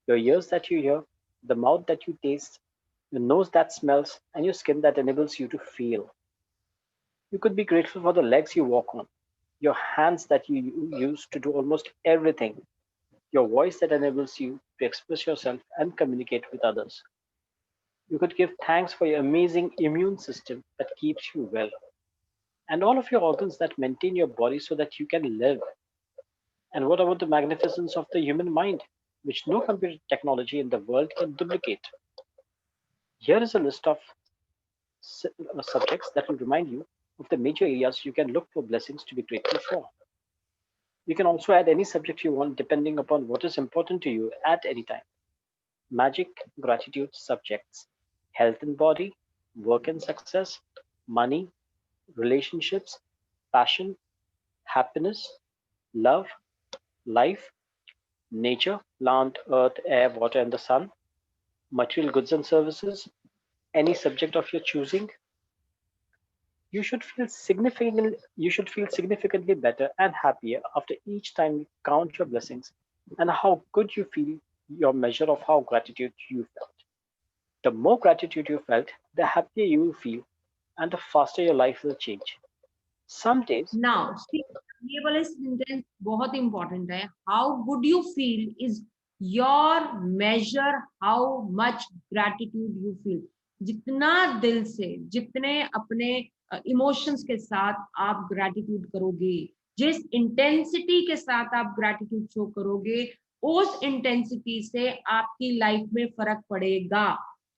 your ears that you hear, the mouth that you taste, your nose that smells, and your skin that enables you to feel. You could be grateful for the legs you walk on, your hands that you use to do almost everything, your voice that enables you to express yourself and communicate with others. You could give thanks for your amazing immune system that keeps you well, and all of your organs that maintain your body so that you can live. And what about the magnificence of the human mind, which no computer technology in the world can duplicate? Here is a list of subjects that will remind you of the major areas you can look for blessings to be grateful for. You can also add any subject you want depending upon what is important to you at any time. Magic, gratitude subjects, health and body, work and success, money, relationships, passion, happiness, love, life, nature, plant, earth, air, water, and the sun, material goods and services, any subject of your choosing. You should feel significantly better and happier after each time you count your blessings and how good you feel, your measure of how gratitude you felt. The more gratitude you felt, the happier you will feel and the faster your life will change. Some days, now ये वाला sentence बहुत important है. How good you feel is your major how much gratitude you feel. जितना दिल से, जितने अपने emotions के साथ आप ग्रैटिट्यूड करोगे, जिस इंटेंसिटी के साथ आप ग्रैटिट्यूड शो करोगे, उस इंटेंसिटी से आपकी लाइफ में फर्क पड़ेगा.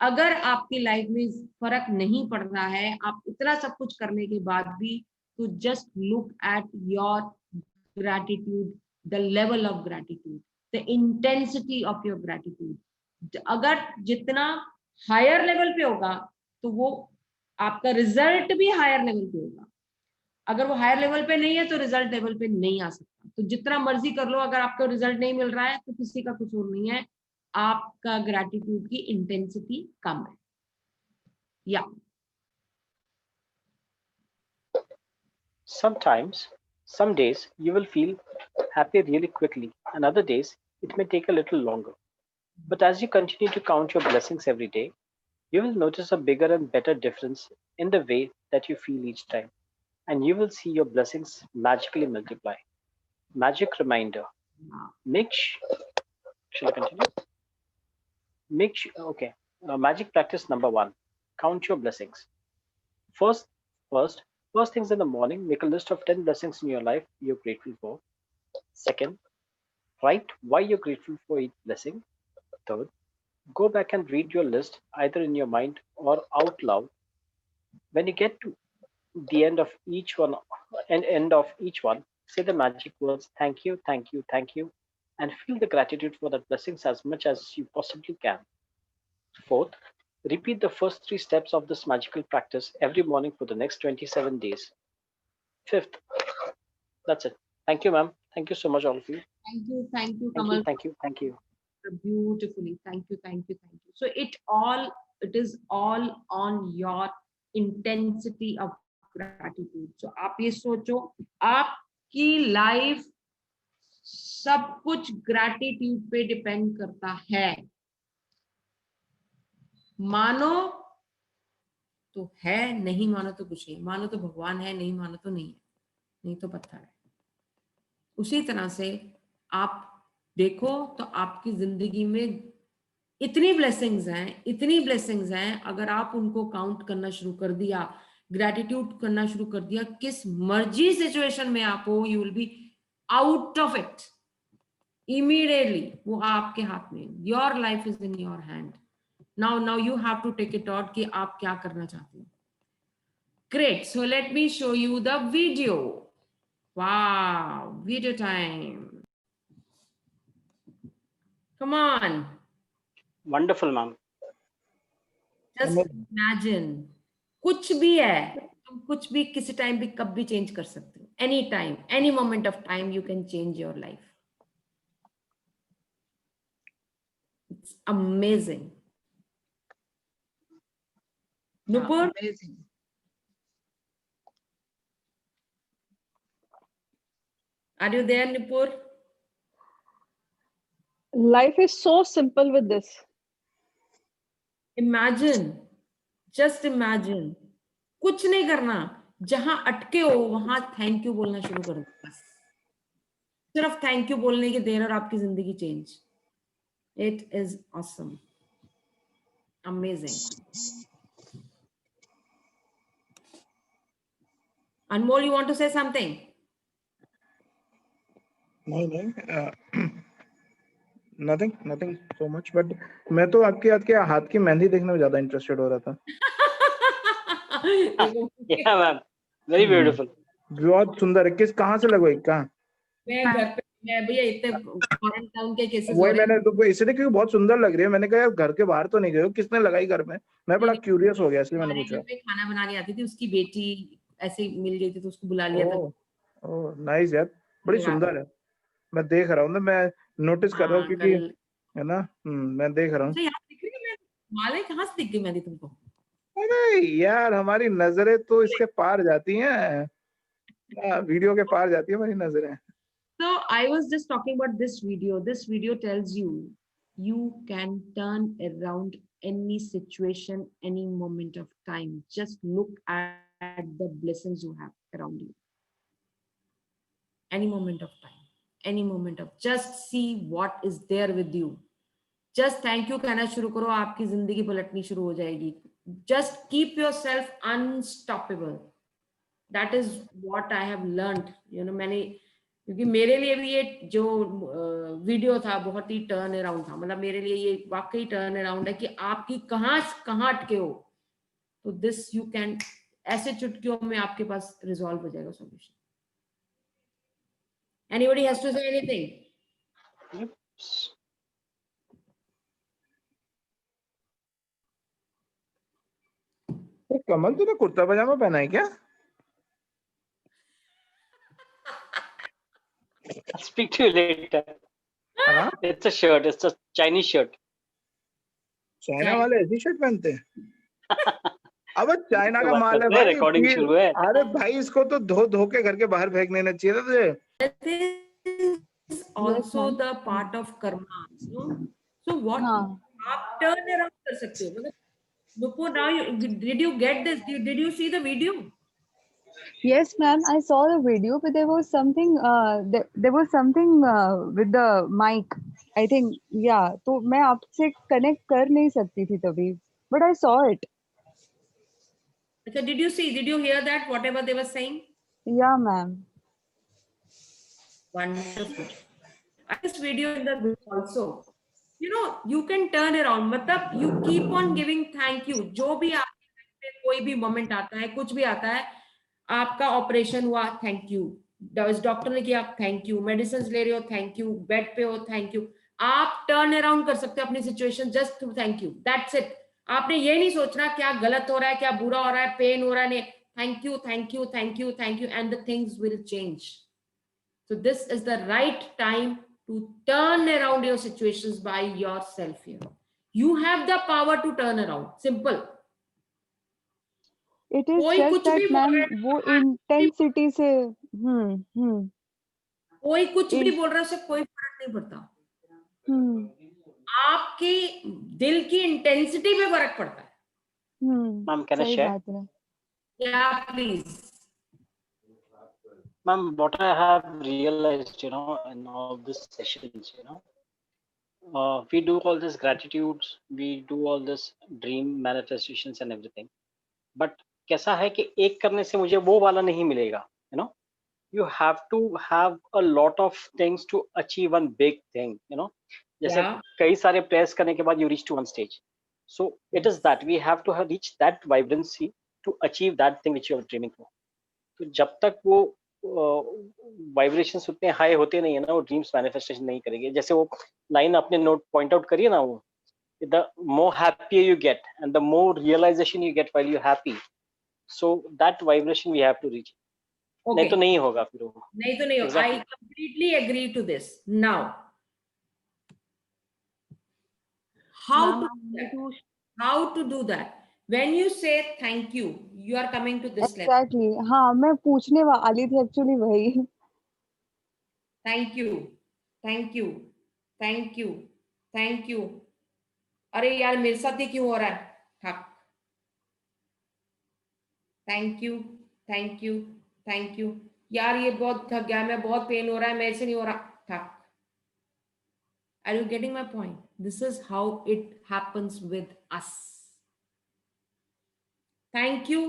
अगर आपकी लाइफ में फर्क नहीं पड़ रहा है, आप इतना सब कुछ करने के बाद भी, to just look at your gratitude, the level of gratitude, the intensity of your gratitude. अगर जितना हायर लेवल पे होगा तो वो आपका रिजल्ट भी हायर लेवल पे होगा. अगर वो हायर लेवल पे नहीं है तो रिजल्ट लेवल पे नहीं आ सकता. तो जितना मर्जी कर लो, अगर आपको रिजल्ट नहीं मिल रहा है तो किसी का कुछ और नहीं है, आपका ग्रैटिट्यूड की इंटेंसिटी कम है. या sometimes, some days you will feel happy really quickly, and other days it may take a little longer. But as you continue to count your blessings every day, you will notice a bigger and better difference in the way that you feel each time, and you will see your blessings magically multiply. Magic reminder. Make sh- Shall I continue? Okay. Magic practice number one. Count your blessings. First, first, first things in the morning, make a list of 10 blessings in your life you're grateful for. Second, write why you're grateful for each blessing. Third, go back and read your list either in your mind or out loud. When you get to the end of each one, Say the magic words thank you, thank you, thank you, and feel the gratitude for the blessings as much as you possibly can. Fourth, repeat the first 3 steps of this magical practice every morning for the next 27 days. Fifth, that's it. Thank you, ma'am. Thank you so much, all of you. Thank you, Thank you, Kamal. thank you, thank you. Beautifully. Thank you, thank you, thank you. So it is all on your intensity of gratitude. So आप ये सोचो, आपकी life सब कुछ gratitude पे depend करता है. मानो तो है, नहीं मानो तो कुछ नहीं. मानो तो भगवान है, नहीं मानो तो नहीं है, नहीं तो पत्थर है. उसी तरह से आप देखो तो आपकी जिंदगी में इतनी ब्लेसिंग्स हैं, अगर आप उनको काउंट करना शुरू कर दिया, ग्रैटिट्यूड करना शुरू कर दिया, किस मर्जी सिचुएशन में आप हो, you will be out of it immediately. वो आपके हाथ में, your life is in your hand. Now you have to take it out कि आप क्या करना चाहते हो. Great. So let me show you the video. Wow, video time. Come on. Wonderful, ma'am. Just imagine. कुछ भी है, तुम कुछ भी किसी टाइम भी कब भी चेंज कर सकते हो. Any time, any moment of time, you can change your life. It's amazing. Nupur, Amazing. are you there, Nupur? Life is so simple with this. Imagine, just imagine. कुछ नहीं करना, जहां अटके हो वहां थैंक यू बोलना शुरू कर दो. बस सिर्फ थैंक यू बोलने की देर और आपकी जिंदगी change. It is awesome, amazing. Anmol, you want to say something? नहीं nothing so much, but मैं तो आपके हाथ की मेहंदी देखने में ज्यादा इंटरेस्टेड हो रहा था. Yeah, ma'am. Very beautiful. बहुत सुंदर है. कहाँ से लगवाई, कहाँ? मैं घर पे, मैं भैया इतने फॉरेन टाउन के केसेस वही मैंने तो इसलिए, क्योंकि बहुत सुंदर लग रही है. मैंने कहा यार घर के बाहर तो नहीं गए हो, किसने लगाई घर में? मैं बड़ा क्यूरियस हो गया, इसलिए मैंने पूछा. खाना बनाने आती थी, उसकी बेटी ऐसे मिल गई थी तो उसको बुला लिया था. ओह नाइस यार, बड़ी सुंदर है. मैं देख रहा हूँ ना, मैं नोटिस कर रहा हूँ, क्योंकि है ना. मैं देख रहा हूँ. माले कहाँ से दिख गई मेहंदी तुमको? अरे यार, हमारी नजरें तो इसके पार जाती हैं, वीडियो के पार जाती है हमारी नजरें. So I was just talking about this video. This video tells you can turn around any situation, any moment of time. Just look at the blessings you have around you. Any moment of time, any moment of, just see what is there with you. Just thank you कहना शुरू करो, आपकी जिंदगी पलटनी शुरू हो जाएगी. Just keep yourself unstoppable. That is what I have learned. You know, मैंने, क्योंकि मेरे लिए भी ये जो वीडियो था बहुत ही टर्न अराउंड था. मतलब मेरे लिए ये वाकई टर्न अराउंड है कि आपकी कहाँ अटके हो, तो दिस यू कैन, ऐसे चुटकियों में आपके पास रिजॉल्व हो जाएगा solution. Anybody has to say anything? Yep. कमल, तूने कुर्ता पजामा पहना है क्या? I'll speak to you later. हाँ, It's a shirt. It's a Chinese shirt. China वाले ऐसी शर्ट पहनते हैं? अब चाइना का बात माल है करते हैं, भाई. recording शुरू है. अरे भाई, इसको तो धो के घर के बाहर फेंक देना चाहिए था तुझे. That is also the part of karma. So what? आप turn around कर सकते हो. मतलब Nupur, now did you get this? Did you see the video? Yes, ma'am, I saw the video, but there was something with the mic. I think, yeah. तो मैं आपसे connect कर नहीं सकती थी तभी, but I saw it. So did you hear that, whatever they were saying? Yeah, ma'am. Wonderful. This video in the group also. You know, you can turn around. मतलब you keep on giving thank you. जो भी आपके कोई भी moment आता है, कुछ भी आता है, आपका ऑपरेशन हुआ, थैंक यू. डॉक्टर ने किया, थैंक यू, मेडिसिन ले रहे हो, थैंक यू, बेड पे हो, थैंक यू। आप टर्न अराउंड कर सकते हो अपनी situation just through thank you, that's it. आपने ये नहीं सोचना क्या गलत हो रहा है, क्या बुरा हो रहा है, पेन हो रहा है, नहीं, thank you, thank you, thank you, thank you, and the things will change. So this is the right time to turn around your situations by yourself here. You have the power to turn around. Simple. It is कोई just कुछ that भी बोल ma'am रहा है, वो intensity से कोई कुछ भी इन बोल रहा है, उससे कोई फर्क नहीं पड़ता। हम्म आपकी दिल की इंटेंसिटी पे फर्क पड़ता है। Ma'am, can I सही share? बात है। या please. Ma'am, what I have realized, in all these sessions, we do all this gratitudes, we do all this dream manifestations and everything. But कैसा है कि एक करने से मुझे वो वाला नहीं मिलेगा, You have to have a lot of things to achieve one big thing, जैसे Yeah. कई सारे prayers करने के बाद you reach to one stage. So it is that we have to have reached that vibrancy to achieve that thing which you are dreaming for. तो जब तक वो वाइब्रेशंस उतने हाई होते नहीं है ना, वो ड्रीम्स मैनिफेस्टेशन नहीं करेंगे। जैसे वो लाइन आपने नोट पॉइंट आउट करी है ना, वो the more happier you get and the more realization you get while you happy, so that vibration we have to reach. नहीं तो नहीं होगा फिर वो। नहीं तो नहीं होगा। I completely agree to this. Now, how to do that? When you say thank you, you are coming to this level. Exactly. हाँ, मैं पूछने वाली थी एक्चुअली वही। Thank you, thank you, thank you, thank you. अरे यार मेरे साथ ही क्यों हो रहा है? ठक। Thank you, thank you, thank you. यार ये बहुत थक गया, मैं बहुत पेन हो रहा है, मेरे से नहीं हो रहा। ठक। Are you getting my point? This is how it happens with us. Thank you,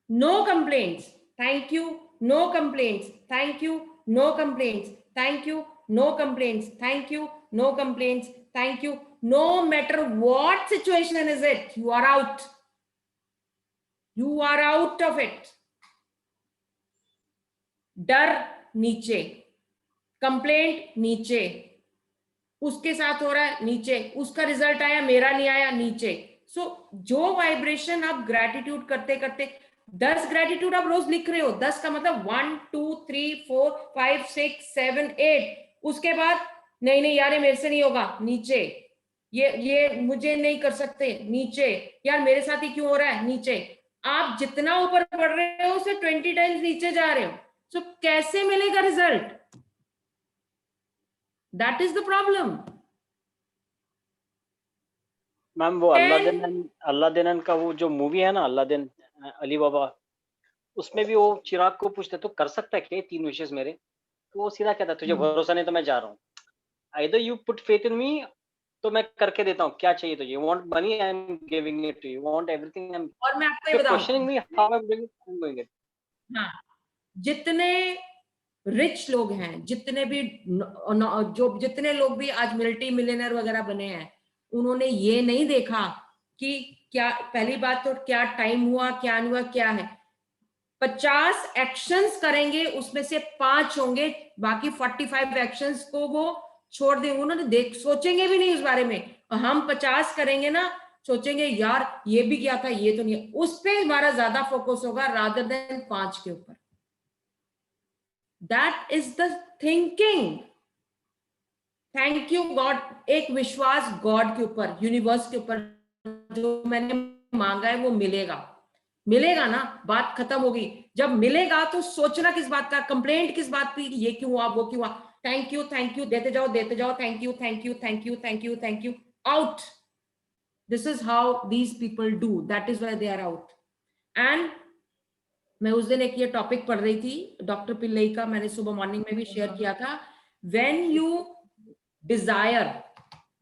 no complaints. Thank you, no complaints. Thank you, no complaints. Thank you, no complaints. Thank you, no complaints. Thank you. No matter what situation is it, you are out. You are out of it. डर नीचे, complaint नीचे, उसके साथ हो रहा है नीचे, उसका रिजल्ट आया मेरा नहीं आया नीचे। सो जो वाइब्रेशन आप ग्रेटिट्यूड करते करते 10 ग्रेटिट्यूड आप रोज लिख रहे हो, 10 का मतलब 1 2 3 4 5 6 7 8, उसके बाद नहीं नहीं यार ये मेरे से नहीं होगा नीचे, ये मुझे नहीं कर सकते नीचे, यार मेरे साथ ही क्यों हो रहा है नीचे। आप जितना ऊपर बढ़ रहे हो उससे 20 टाइम्स नीचे जा रहे हो। सो कैसे मिलेगा result? That is the problem. Ma'am वो अल्लादीन का वो जो मूवी है ना, अल्लादीन अली बाबा, उसमें भी वो चिराग को पूछते तो कर सकता है क्या 3 विशेस मेरे, तो वो सीधा कहता तुझे भरोसा नहीं तो मैं जा रहा हूँ, either you put faith in me तो मैं करके देता हूँ, क्या चाहिए तुझे, you want money I am giving it to you, want everything I am, और मैं आपको ये बताऊं, questioning me how I am doing it. हाँ, जितने रिच लोग हैं, जितने भी जो जितने लोग भी आज मल्टी मिलियनर वगैरह बने हैं, उन्होंने ये नहीं देखा कि क्या, पहली बात तो क्या टाइम हुआ क्या नहीं हुआ क्या है। 50 एक्शंस करेंगे उसमें से 5 होंगे, बाकी 45 एक्शंस को वो छोड़ देंगे, उन्होंने सोचेंगे भी नहीं उस बारे में। और हम 50 करेंगे ना, सोचेंगे यार ये भी क्या था, ये तो नहीं, उस पे हमारा ज्यादा फोकस होगा रादर देन 5 के ऊपर। That is the thinking. Thank you God, एक विश्वास गॉड के ऊपर, यूनिवर्स के ऊपर, जो मैंने मांगा है वो मिलेगा, मिलेगा ना, बात खत्म होगी। जब मिलेगा तो सोचना किस बात का, कंप्लेंट किस बात की, ये क्यों हुआ वो क्यों हुआ। थैंक यू देते जाओ thank you thank you thank you thank you thank you, out. This is how these people do, that is why they are out. And मैं उस दिन एक ये टॉपिक पढ़ रही थी डॉक्टर पिल्लई का, मैंने सुबह मॉर्निंग में भी शेयर किया था। When you desire,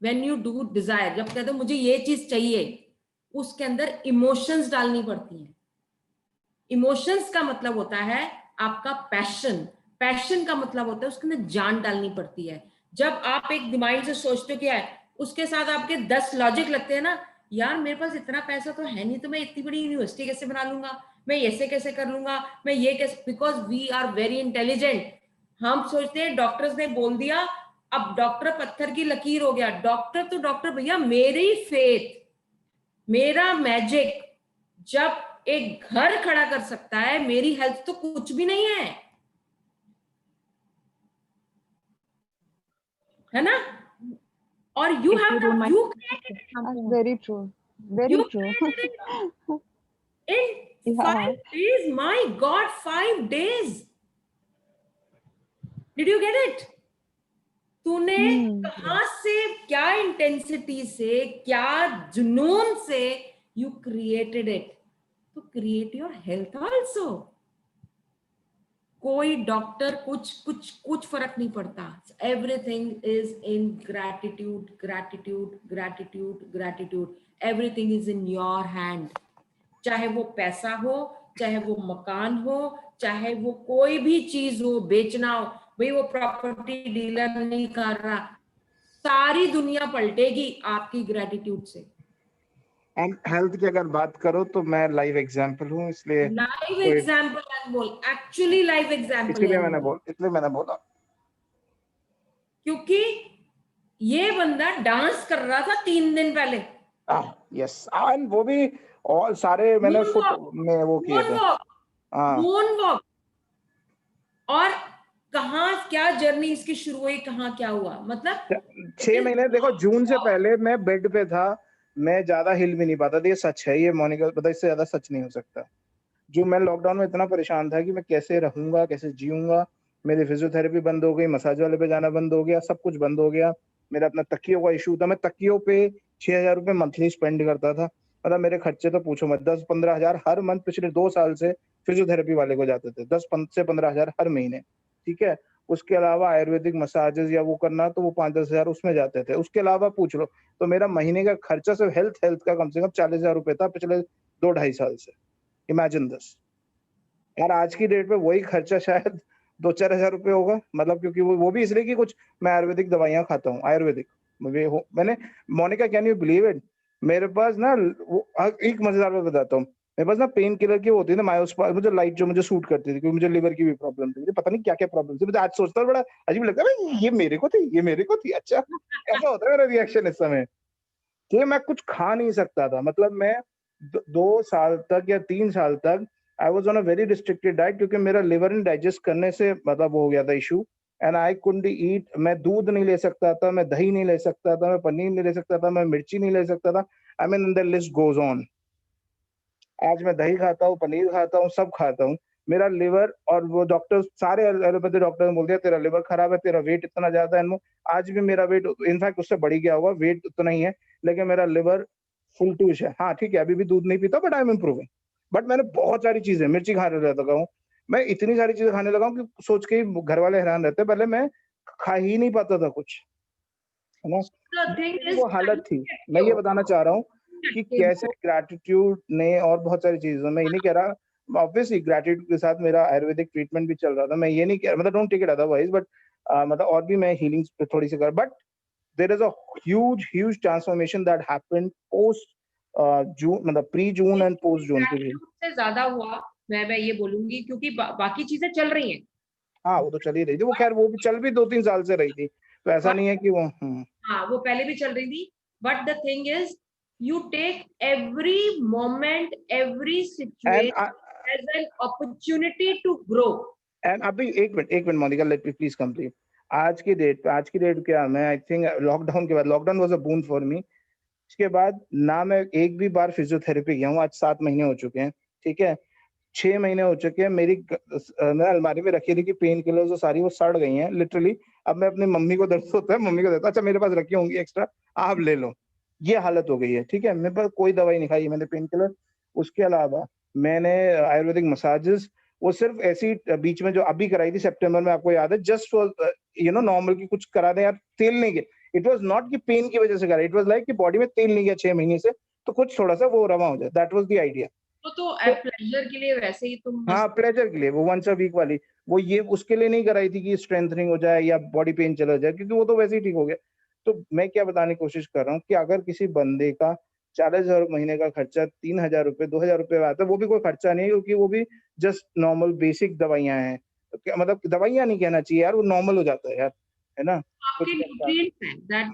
when you do desire, जब कहते हो मुझे ये चीज चाहिए, उसके अंदर इमोशंस डालनी पड़ती हैं। इमोशंस का मतलब होता है आपका पैशन, पैशन का मतलब होता है उसके अंदर जान डालनी पड़ती है। जब आप एक माइंड से सोचते हो क्या है, उसके साथ आपके 10 लॉजिक लगते हैं ना, यार मेरे पास इतना पैसा तो है नहीं, तो मैं इतनी बड़ी यूनिवर्सिटी कैसे बना लूंगा, मैं ऐसे कैसे कर लूंगा, मैं ये कैसे, because we are very intelligent. हम सोचते हैं डॉक्टर्स ने बोल दिया, अब डॉक्टर पत्थर की लकीर हो गया। डॉक्टर तो डॉक्टर भैया, मेरी फेथ, मेरा मैजिक जब एक घर खड़ा कर सकता है, मेरी हेल्थ तो कुछ भी नहीं है ना? और you If have you to, remind, you created something. very true, very You true. created it in Yeah. 5 days. My God, 5 days. Did you get it? तूने कहां से, क्या इंटेंसिटी से, क्या जुनून से you created it. तो create your health also. कोई डॉक्टर कुछ फर्क नहीं पड़ता. Everything is in gratitude, gratitude, gratitude, gratitude. Everything is in your hand. चाहे वो पैसा हो, चाहे वो मकान हो, चाहे वो कोई भी चीज हो, बेचना हो. भाई वो प्रॉपर्टी डीलर नहीं कर रहा, सारी दुनिया पलटेगी आपकी ग्रैटिट्यूड से. एंड हेल्थ की अगर बात करो तो मैं लाइव एग्जांपल हूँ, इसलिए लाइव एग्जाम्पल बोल, एक्चुअली लाइव एग्जाम्पल. इसलिए मैंने बोला क्योंकि ये बंदा डांस कर रहा था 3 दिन पहले. यस, एंड वो भी और सारे मैंने फुट में वो किए थे. मूनवॉक. और कहाँ क्या जर्नी इसकी शुरू हुई, कहाँ क्या हुआ, मतलब 6 महीने. देखो जून से पहले मैं बेड पे था, मैं ज्यादा हिल भी नहीं पाता था. ये सच है, ये मोनिका पता, इससे ज्यादा सच नहीं हो सकता. जो मैं लॉकडाउन में इतना परेशान था कि मैं कैसे रहूंगा, कैसे जीऊंगा. मेरी फिजियोथेरेपी बंद हो गई, मसाज वाले पे जाना बंद हो गया, सब कुछ बंद हो गया. मेरा अपना तकियों का इशू था. मैं तकियों पे 6,000 रुपए मंथली स्पेंड करता था. मतलब मेरे खर्चे तो पूछो मत, 10-15 हजार हर मंथ पिछले 2 साल से फिजियोथेरेपी वाले को जाते थे. 10 से 15 हजार हर महीने. ठीक है. उसके अलावा आयुर्वेदिक मसाजेस या वो करना तो वो 5-10 हजार उसमें जाते थे. उसके अलावा पूछ लो तो मेरा महीने का खर्चा सिर्फ हेल्थ का कम से कम 40,000 रुपए था पिछले 2-2.5 साल से. Imagine this. यार आज की डेट पे वही खर्चा शायद 2-4 हजार रुपए होगा. मतलब क्योंकि वो भी इसलिए कि कुछ मैं आयुर्वेदिक दवाइयां खाता हूँ. आयुर्वेदिक मैंने, Monica can you believe it, मेरे पास ना वो एक मजेदार बात बताता हूँ. मेरे पास ना पेन किलर की होती है ना, मायोस्पाज, मुझे लाइट जो मुझे सूट करती थी क्योंकि मुझे लिवर की भी प्रॉब्लम थी. मुझे पता नहीं क्या क्या प्रॉब्लम थी. मुझे आज सोचता हूँ बड़ा अजीब लगता है, ये मेरे को थी, ये मेरे को थी. अच्छा ऐसा होता है मेरा रिएक्शन इस समय कि मैं कुछ खा नहीं सकता था. मतलब मैं 2 साल तक या 3 साल तक I was on a very restricted diet क्योंकि मेरा लिवर ने डाइजेस्ट करने से मतलब वो हो गया था इशू. एंड आई कुडंट ईट. मैं दूध नहीं ले सकता था, मैं दही नहीं ले सकता था, मैं पनीर नहीं ले सकता था, मैं मिर्ची नहीं ले सकता था. I mean the list goes on. आज मैं दही खाता हूँ, पनीर खाता हूँ, सब खाता हूँ. मेरा लिवर, और वो डॉक्टर सारे एलोपैथी डॉक्टर ने बोल दिया तेरा लिवर खराब है, तेरा वेट इतना ज्यादा है. आज भी मेरा वेट इनफैक्ट उससे बढ़ गया होगा. वेट उतना ही है लेकिन मेरा लिवर फुल टूश है. हाँ ठीक है, अभी भी दूध नहीं पीता but I am improving. But मैंने बहुत सारी चीजें, मिर्ची खाने लगा हूँ. मैं इतनी सारी चीजें खाने लगा हूँ कि सोच के ही घर वाले हैरान रहते. पहले मैं खा ही नहीं पाता था कुछ, है ना. The thing is, वो हालत थी. मैं ये बताना चाह रहा हूँ कि कैसे ग्रैटिट्यूड ने, और बहुत सारी चीजें, मैं ये नहीं कह रहा, ऑब्वियसली ग्रैटिट्यूड के साथ मेरा आयुर्वेदिक ट्रीटमेंट भी चल रहा था. मैं ये नहीं कह, मतलब don't take it otherwise, but मतलब और भी मैं हीलिंग पे थोड़ी सी कर. But there is a huge transformation that happened post June, मतलब pre June and post June period. से ज्यादा हुआ, मैं ये बोलूंगी, क्योंकि बाकी चीजें चल रही हैं. हाँ वो तो चल ही रही थी. वो खैर वो भी चल भी 2-3 साल से रही थी, तो ऐसा नहीं है कि वो हाँ वो पहले भी चल रही थी. But the thing is, you take every moment, every situation as an opportunity to grow. And अभी एक minute Monica, let me please complete. आज की डेट क्या, मैं आई थिंक लॉकडाउन के बाद, lockdown was a boon for me. इसके बाद ना मैं एक भी बार फिजियोथेरेपी गया हूँ. आज 7 महीने हो चुके हैं. ठीक है. 6 महीने हो चुके हैं. मेरी मैं अलमारी में रखी थी कि पेन किलर जो सारी वो सड़ गई हैं लिटरली. अब मैं अपनी मम्मी को दर्द होता है, मम्मी को देता, अच्छा मेरे पास रखी होंगी एक्स्ट्रा, आप ले लो. ये हालत हो गई है. ठीक है. मेरे पास कोई दवाई नहीं खाई मैंने पेन किलर. उसके अलावा मैंने आयुर्वेदिक मसाजेस, वो सिर्फ ऐसी बीच में जो अभी कराई थी सितंबर में, आपको याद है, जस्ट यू नो नॉर्मल की कुछ करा दे यार, तेल नहीं गया. इट वाज नॉट कि पेन की वजह से करा, इट वाज लाइक कि बॉडी में तेल नहीं गया 6 महीने से, तो कुछ थोड़ा सा वो रवा हो जाए. That was the idea. तो प्लेजर के लिए वैसे ही तुम, हाँ प्लेजर के लिए वो वंस अ वीक वाली, वो ये उसके लिए नहीं कराई थी कि स्ट्रेंथनिंग हो जाए या बॉडी पेन चला जाए, क्योंकि वो तो वैसे ही ठीक हो गया. तो मैं क्या बताने की कोशिश कर रहा हूँ कि अगर किसी बंदे का 40,000 महीने का खर्चा 3,000 रुपए 2,000 रुपए आता है, वो भी कोई खर्चा नहीं है क्योंकि वो भी जस्ट नॉर्मल बेसिक दवाइयां हैं. मतलब दवाइयाँ नहीं कहना चाहिए यार, वो नॉर्मल हो जाता है यार, है ना? आपके कुछ न्यूट्रिएंट्स हैं, that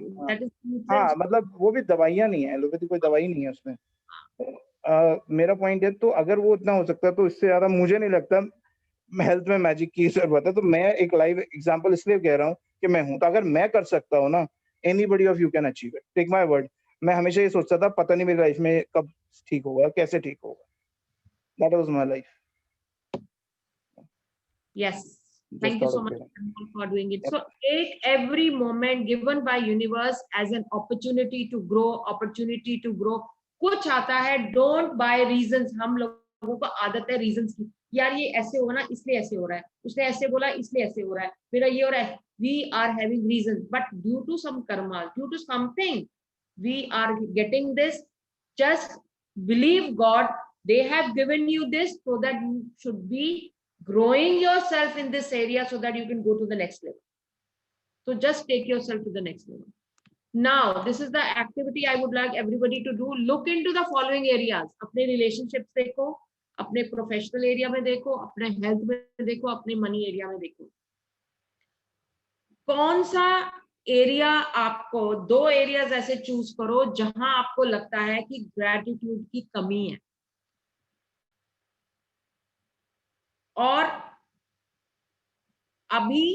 is हाँ, nutrients. मतलब वो भी दवाइयाँ नहीं है, एलोपैथी कोई दवाई नहीं है उसमें। मेरा पॉइंट है, तो अगर वो इतना हो सकता है तो इससे ज़्यादा मुझे नहीं लगता हेल्थ में मैजिक की ज़रूरत है। तो मैं एक लाइव एग्ज़ाम्पल इसलिए कह रहा हूँ कि मैं हूँ, तो अगर मैं कर सकता हूँ ना, anybody of you can achieve it, take my word. मैं हमेशा ये सोचता था पता नहीं मेरी लाइफ में कब ठीक होगा, कैसे ठीक होगा। That was my life. Yes. Just Thank you thought so of much sharing. for doing it. Yep. So take every moment given by universe as an opportunity to grow, opportunity to grow. कुछ आता है, don't buy reasons. हम लोगों को आदत है reasons की, यार ये ऐसे हो ना इसलिए ऐसे हो रहा है, उसने ऐसे बोला इसलिए ऐसे हो रहा है, मेरा ये हो रहा है. We are having reasons, but due to some karma, due to something, we are getting this. Just believe God. They have given you this so that you should be growing yourself in this area so that you can go to the next level. So just take yourself to the next level. Now, this is the activity I would like everybody to do. Look into the following areas. अपने relationships देखो, अपने professional area में देखो, अपने health में देखो, अपने money area में देखो. कौन सा एरिया आपको, 2 एरियाज ऐसे चूज करो जहां आपको लगता है कि ग्रेटिट्यूड की कमी है, और अभी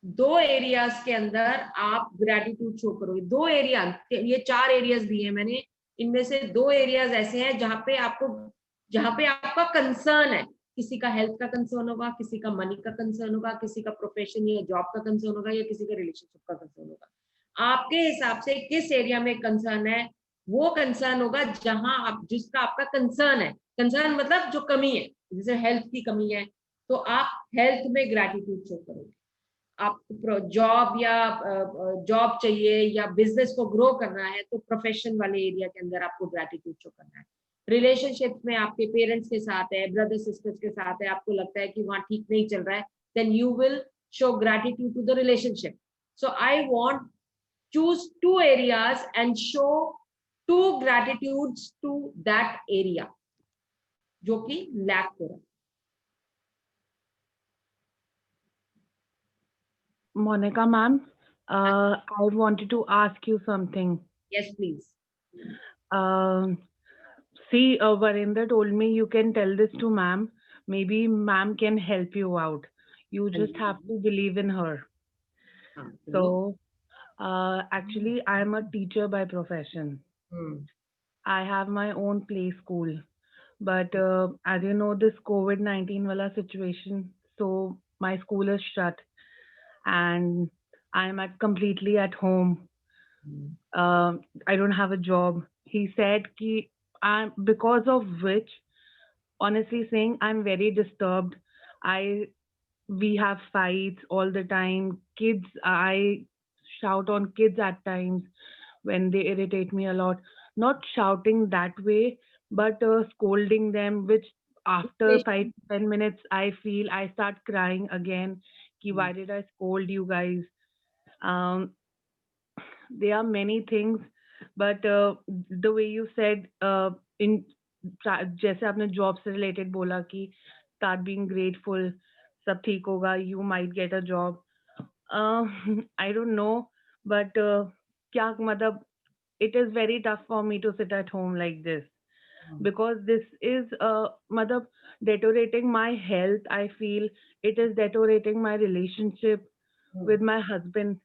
2 एरियाज के अंदर आप ग्रेटिट्यूड शो करोगे. 2 एरिया, ये 4 एरियाज दिए हैं मैंने, इनमें से 2 एरियाज ऐसे हैं जहां पे आपका कंसर्न है. किसी का हेल्थ का कंसर्न होगा, किसी का मनी का कंसर्न होगा, किसी का प्रोफेशन या जॉब का कंसर्न होगा, या किसी का रिलेशनशिप का कंसर्न होगा. आपके हिसाब से किस एरिया में कंसर्न है, वो कंसर्न होगा जहां आप, जिसका आपका कंसर्न है. कंसर्न मतलब जो कमी है, जैसे हेल्थ की कमी है, तो आप हेल्थ में ग्रेटिट्यूड शो करोगे. आपको जॉब चाहिए या बिजनेस को ग्रो करना है, तो प्रोफेशन वाले एरिया के अंदर आपको ग्रेटिट्यूड शो करना है. रिलेशनशिप में आपके पेरेंट्स के साथ है, ब्रदर सिस्टर्स के साथ है, आपको लगता है कि वहां ठीक नहीं चल रहा है, then you will show gratitude to the relationship. So I want choose 2 areas and show 2 gratitudes to that area जो कि लैक हो रहा है. Monica ma'am, I wanted to ask you something. Yes, please. See, Varinder told me you can tell this to ma'am. Maybe ma'am can help you out. You just have to believe in her. So, actually, I am a teacher by profession. I have my own play school. But as you know, this COVID-19 wala situation, so my school is shut and I'm completely at home. I don't have a job. He said ki because of which, honestly saying, I'm very disturbed. We have fights all the time. Kids, I shout on kids at times when they irritate me a lot. Not shouting that way, but scolding them, which after 5-10 minutes, I start crying again. Ki why did I scold you guys? Um, there are many things, but the way you said in जैसे आपने job से related बोला कि start being grateful, सब ठीक होगा, you might get a job. I don't know, but क्या मतलब, it is very tough for me to sit at home like this because this is मतलब deteriorating my health. I feel it is deteriorating my relationship with my husband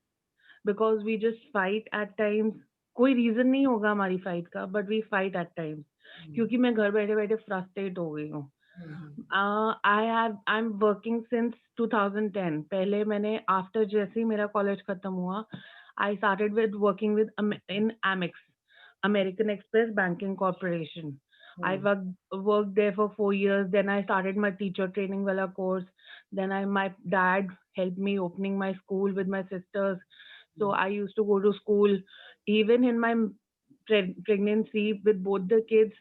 because we just fight at times. कोई reason नहीं होगा हमारी fight का, but we fight at times क्योंकि मैं घर बैठे बैठे फ्रस्ट्रेट हो गई हूँ. I am working since 2010. पहले मैंने आफ्टर जैसे ही मेरा कॉलेज खत्म हुआ, I started with working with in Amex, American Express Banking Corporation. I worked there for 4 years. Then I started my teacher training wala course. Then my dad helped me opening my school with my sisters. So I used to go to school. Even in my pregnancy with both the kids,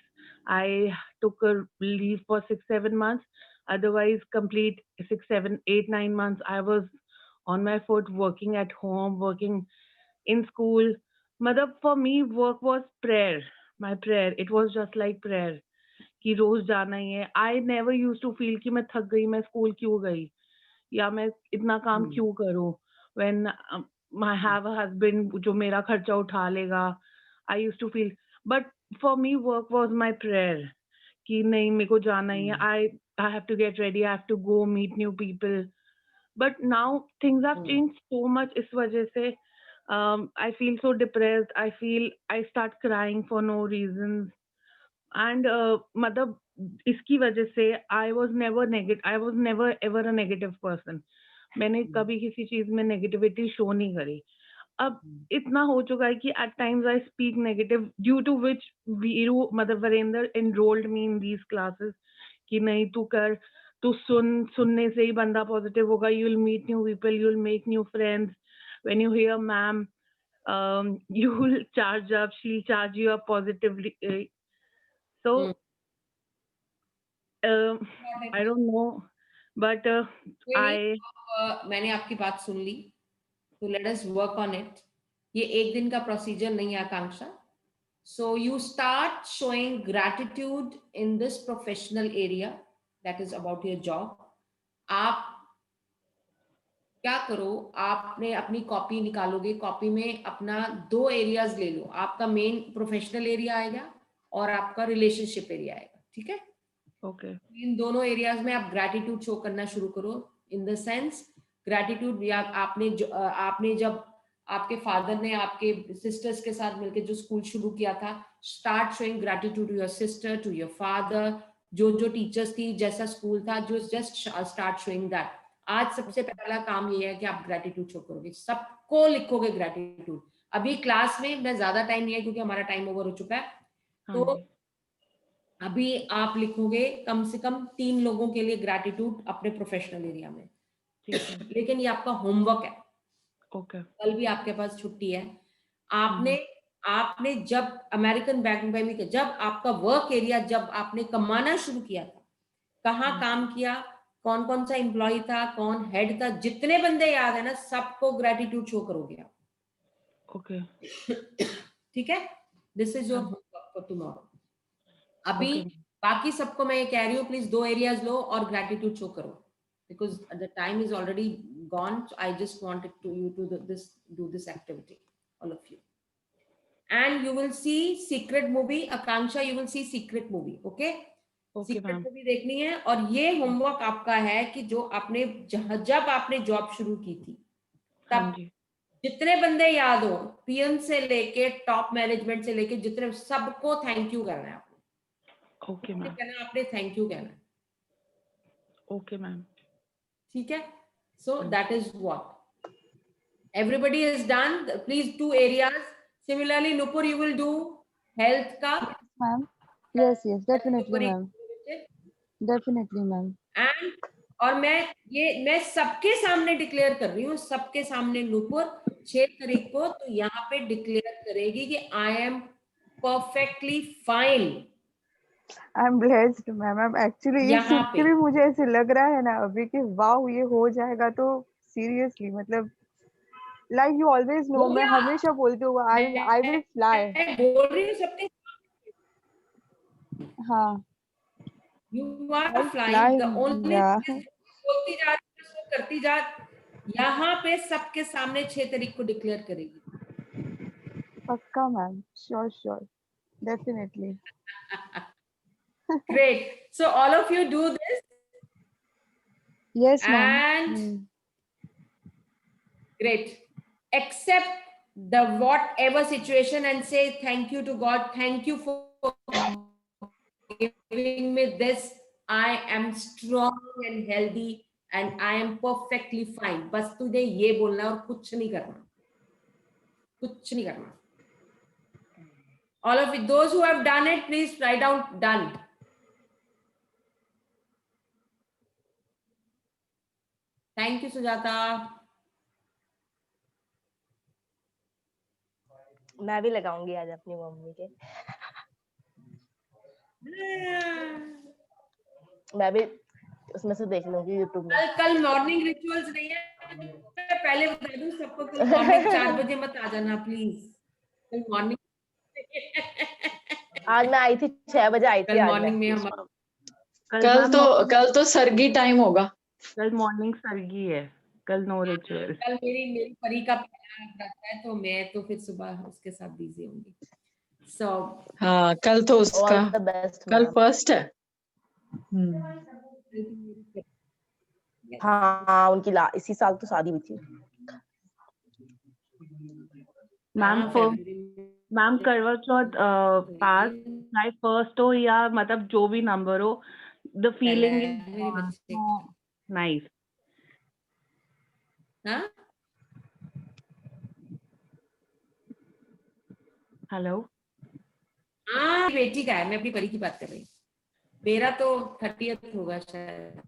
I took a leave for 6-7 months. Otherwise, complete 6-7-8-9 months, I was on my foot, working at home, working in school. Mother, for me, work was prayer. My prayer. It was just like prayer. कि रोज जाना ही है. I never used to feel कि मैं थक गई, मैं school क्यों गई. या मैं इतना काम क्यों करूं when I have a husband जो मेरा खर्चा उठा लेगा. I used to feel, but for me work was my prayer कि नहीं मेरे को जाना ही है. I have to get ready, I have to go meet new people. But now things have changed so much इस वजह से I feel so depressed. I start crying for no reasons. And मतलब इसकी वजह से I was never ever a negative person. मैंने कभी किसी चीज में नेगेटिविटी शो नहीं करी. अब इतना हो चुका है कि at times I speak negative, due to which Veeru मतलब Varendra enrolled me in these classes कि नहीं तू कर, तू सुनने से ही बंदा पॉजिटिव होगा. You will meet new people, you will make new friends. When you hear ma'am, you will charge up, she'll charge you up positively. So I don't know, but मैंने आपकी बात सुन ली, तो let us work on it. ये एक दिन का procedure नहीं है आकांक्षा. So you start showing gratitude in this professional area, that is about your job. आप क्या करो, आपने अपनी कॉपी निकालोगे, कॉपी में अपना 2 एरियाज ले लो. आपका मेन प्रोफेशनल एरिया आएगा और आपका रिलेशनशिप एरिया आएगा. ठीक है? ओके. इन दोनों एरियाज में आप ग्रैटिट्यूड शो करना शुरू करो. इन द सेंस ग्रैटिट्यूड, या आपने जब आपके फादर ने आपके सिस्टर्स के साथ मिलकर जो स्कूल शुरू किया था, start showing gratitude to your sister, to your father. जो टीचर्स थी, जैसा स्कूल था, जो जस्ट स्टार्ट शोइंग दैट. आज सबसे पहला काम ये है कि आप ग्रैटिट्यूड शो करोगे, सबको लिखोगे ग्रैटिट्यूड. अभी क्लास में मैं ज्यादा टाइम नहीं है क्योंकि हमारा टाइम ओवर हो चुका है, तो अभी आप लिखोगे कम से कम 3 लोगों के लिए ग्रैटिट्यूड अपने प्रोफेशनल एरिया में. लेकिन ये आपका होमवर्क है. ओके. कल भी आपके पास छुट्टी है. आपने जब अमेरिकन बैंक में जब आपका वर्क एरिया, जब आपने कमाना शुरू किया था, कहाँ काम किया, कौन कौन सा एम्प्लॉय था, कौन हेड था, जितने बंदे याद है ना, सबको ग्रैटिट्यूड शो करोगे आप. ओके. ठीक है? This is your homework for tomorrow. अभी बाकी सबको मैं ये कह रही हूँ, प्लीज 2 एरियाज लो और ग्रैटिट्यूड शो करो, because the time is already gone. So I just wanted you to do this activity, all of you. And you will see secret movie. Akanksha, you will see secret movie. Okay? Secret movie देखनी है. और ये homework आपका है कि जो आपने जब आपने जॉब शुरू की थी, तब जितने बंदे याद हो, पीएन से लेके टॉप मैनेजमेंट से लेके जितने, सबको थैंक यू करना है आपने. Okay ma'am. कहना आपने थैंक यू कहना. Okay ma'am. ठीक है? So that is what everybody is done. Please 2 areas. Similarly, Nupur, you will do health ka. Ma'am. Yes, definitely, ma'am. Definitely, ma'am. And और मैं सबके सामने डिक्लेयर कर रही हूँ, सबके सामने नूपुर 6 तारीख को तो यहाँ पे डिक्लेयर करेगी कि I am perfectly fine. I am blessed ma'am. I'm actually ये सुन के भी मुझे ऐसे लग रहा है ना अभी कि वाओ ये हो जाएगा. तो सीरियसली मतलब लाइक यू ऑलवेज नो, मैं हमेशा बोलती हूँ आई विल फ्लाई. बोल रही हूँ सबके. हाँ, you are flying. The only बोलती जा करती जा. यहाँ पे सबके सामने 6 तारीख को डिक्लेयर करेगी. पक्का ma'am. Sure definitely. Great. So all of you do this. Yes, ma'am. And great. Accept the whatever situation and say thank you to God. Thank you for giving me this. I am strong and healthy and I am perfectly fine. बस तुझे ये बोलना और कुछ नहीं करना. कुछ नहीं करना. All of you, those who have done it, please write down done. Thank you, Sujata. मैं भी लगाऊंगी आज अपनी मम्मी के. मैं भी उसमें से देख लूंगी यूट्यूब में. कल मॉर्निंग रिचुअल्स नहीं है, पहले बता दूं सबको. कल मॉर्निंग 4 बजे मत आ जाना प्लीज. कल मॉर्निंग आज मैं आई थी 6 बजे आई थी. कल मॉर्निंग में हम कल तो सरगी टाइम होगा. कल मॉर्निंग सरगी है, कल नो रिचुअल। कल मेरी परी का पहला व्रत है, तो मैं तो फिर सुबह उसके साथ बिजी होंगी। सो हाँ, कल तो उसका, ऑल द बेस्ट कल मैम। फर्स्ट है। हाँ उनकी इसी साल तो शादी हुई थी। मैम करवा चौथ पास चाहे फर्स्ट हो या मतलब जो भी नंबर हो, द फीलिंग इज नाइस। हाँ हेलो, हाँ बेटी का है, मैं अपनी परी की बात कर रही हूँ। मेरा तो 30th होगा शायद।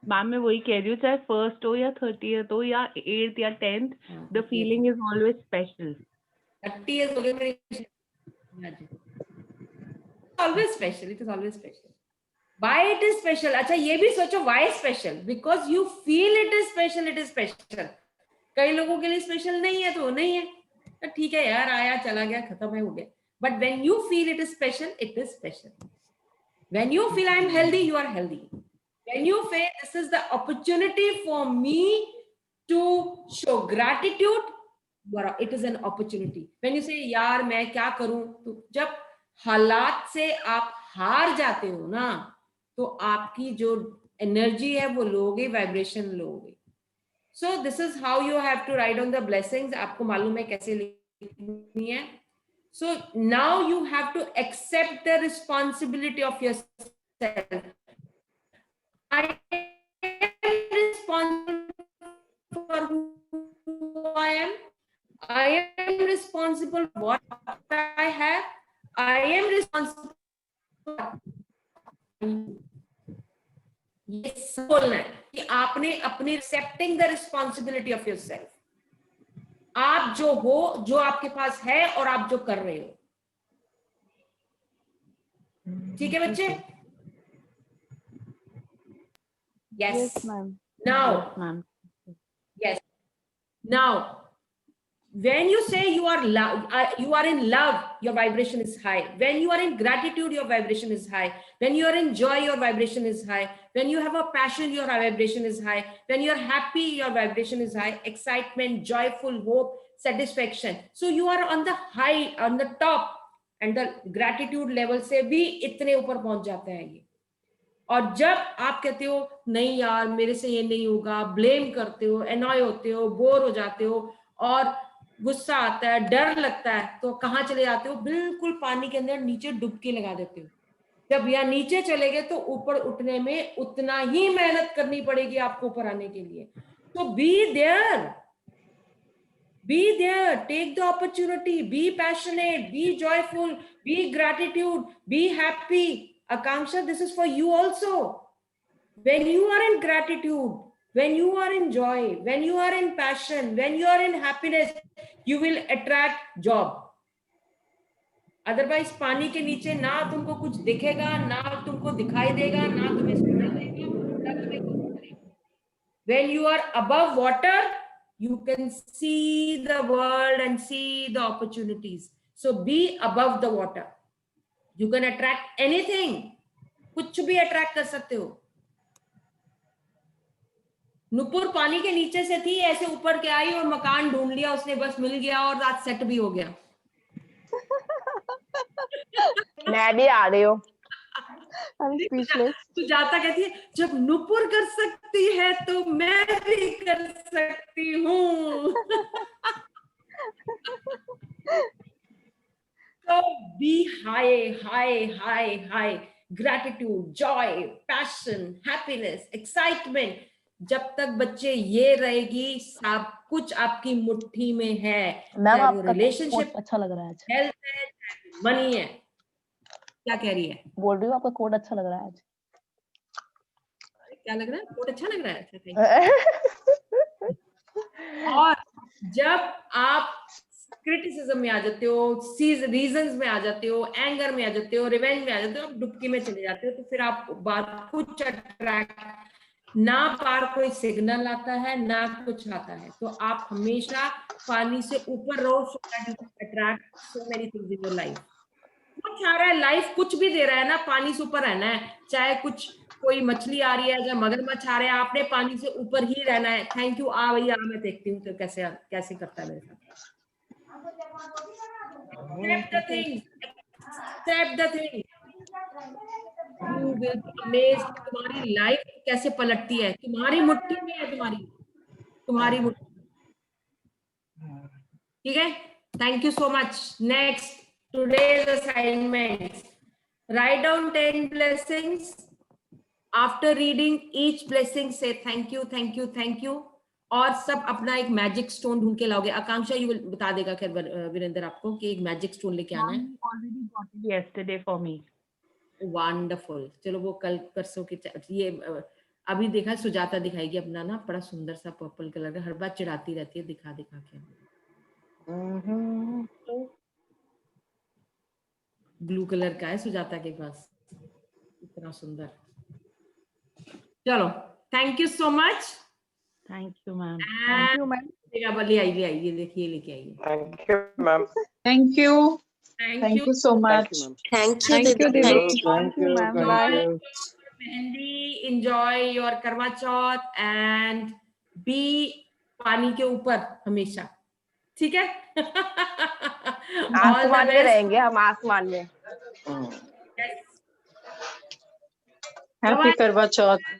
मैम मैं वही कह रही हूँ, चाहे फर्स्ट हो या 30th हो या 8th या 10th, the feeling is always special. 30th हो गई मेरी, always special, it is always special. Why it is special? अच्छा ये भी सोचो why special? Because you feel it is special, it is special. कई लोगों के लिए स्पेशल नहीं है तो वो नहीं है, तो ठीक है यार, आया चला गया, खत्म है, हो गया। But when you feel it is special, it is special. When you feel I am healthy, you are healthy. When you feel this is the opportunity for me to show gratitude, it is an opportunity. When you say यार मैं क्या करूं, तो जब हालात से आप हार जाते हो ना, तो आपकी जो एनर्जी है वो लोगे, वाइब्रेशन लोगे। So this is how you have to write on the blessings. आपको मालूम है कैसे लिखनी है। So now you have to accept the responsibility of yourself. I am responsible for who I am. I am responsible for what I have. I am responsible for ये सब बोलना है कि आपने अपनी accepting the responsibility of yourself. आप जो हो, जो आपके पास है और आप जो कर रहे हो, ठीक है बच्चे? Yes, ma'am. Now, Yes, ma'am. yes. Now, when you say you are in love, your vibration is high. When you are in gratitude, your vibration is high. When you are in joy, your vibration is high. When you have a passion, your vibration is high. When you are happy, your vibration is high. Excitement, joyful, hope, satisfaction. So you are on the high, on the top, and the gratitude level से भी इतने ऊपर पहुंच जाते हैं ये। और जब आप कहते हो नहीं यार मेरे से ये नहीं होगा, ब्लेम करते हो, एनॉय होते हो, बोर हो जाते हो और गुस्सा आता है, डर लगता है, तो कहाँ चले जाते हो? बिल्कुल पानी के अंदर नीचे डुबकी लगा देते हो। जब यहाँ नीचे चले गए तो ऊपर उठने में उतना ही मेहनत करनी पड़ेगी आपको ऊपर आने के लिए। तो be there, take the opportunity, be passionate, be joyful, be gratitude, be happy. Akanksha, this is for you also. When you are in gratitude, when you are in joy, when you are in passion, when you are in happiness, you will attract job. Otherwise, पानी के नीचे ना तुमको कुछ दिखेगा, ना तुमको दिखाई देगा, ना तुम्हें सुनाई देगा, ना तुम्हें कुछ करेगा। When you are above water, you can see the world and see the opportunities. So be above the water. You can attract anything. कुछ भी अट्रैक्ट कर सकते हो। नुपुर पानी के नीचे से थी, ऐसे ऊपर के आई और मकान ढूंढ लिया उसने, बस मिल गया और आज सेट भी हो गया। मैं भी आ रही हूँ। I'm speechless. तू जाता कहती है जब नुपुर कर सकती है तो मैं भी कर सकती हूँ। So be high. Gratitude, joy, passion, happiness, excitement. जब तक बच्चे ये रहेगी, सब कुछ आपकी मुट्ठी में है। मैम चाहे वो आपका रिलेशनशिप, कोट अच्छा लग रहा है आज। हेल्थ है, मनी है। क्या कह रही है? बोल रही हूँ आपका कोट अच्छा लग रहा है आज। क्या लग रहा है? कोट अच्छा लग रहा है? अच्छा, और जब आप क्रिटिसिज्म में आ जाते हो, रीजंस में आ जाते हो, एंगर में आ जाते हो, रिवेंज में आ जाते हो, आप डुबकी में चले जाते हो, तो फिर आप बात कुछ अट्रैक्ट, ना पार कोई सिग्नल आता है, ना कुछ आता है। तो आप हमेशा पानी से ऊपर रहो, so that you can attract so many things in your life. कुछ आ रहा है, लाइफ कुछ भी दे रहा है ना, पानी से ऊपर रहना है। चाहे कुछ कोई मछली आ रही है या मगरमच्छ आ रहे हैं, आपने पानी से ऊपर ही रहना है। थैंक यू, आ भैया मैं देखती हूँ तो कैसे कैसे करता है मेरे साथ। Accept the thing, accept the thing. You will be amazed कि तुम्हारी लाइफ कैसे पलटती है। तुम्हारी मुट्ठी में है, तुम्हारी मुट्ठी। ठीक है, thank you so much. Next, today's assignment, write down 10 blessings. After reading each blessing, say thank you, thank you, thank you. और सब अपना एक मैजिक स्टोन ढूंढ के लाओगे। आकांक्षा यू बता देगा खैर वीरेंद्र आपको कि एक मैजिक स्टोन लेके आना है। Already got it yesterday for me. Wonderful. चलो वो कल परसों के ये अभी देखा सुजाता दिखाएगी अपना ना बड़ा सुंदर सा पर्पल कलर का, हर बार चिढ़ाती रहती है दिखा दिखा के। ब्लू कलर का है सुजाता के पास, इतना सुंदर। चलो, thank you so much. Thank you, ma'am. Thank you, ma'am. ले आइए, देखिए लेके आइए। Thank you, ma'am. Thank you. Thank Thank you. you so much. Thank you, ma'am. Thank you, Thank you, Didi. Didi. Thank you, ma'am. thank Bye. you. Mehndi, enjoy your करवा चौथ and be पानी के ऊपर हमेशा, ठीक है? आसमान में रहेंगे हम, आसमान में। Happy Karwa Chauth.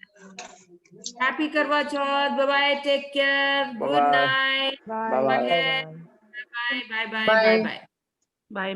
Happy Karwa Chauth. Bye bye, take care, good Bye-bye. Night, Bye. Bye-bye. Bye bye bye bye Bye. Bye. Bye.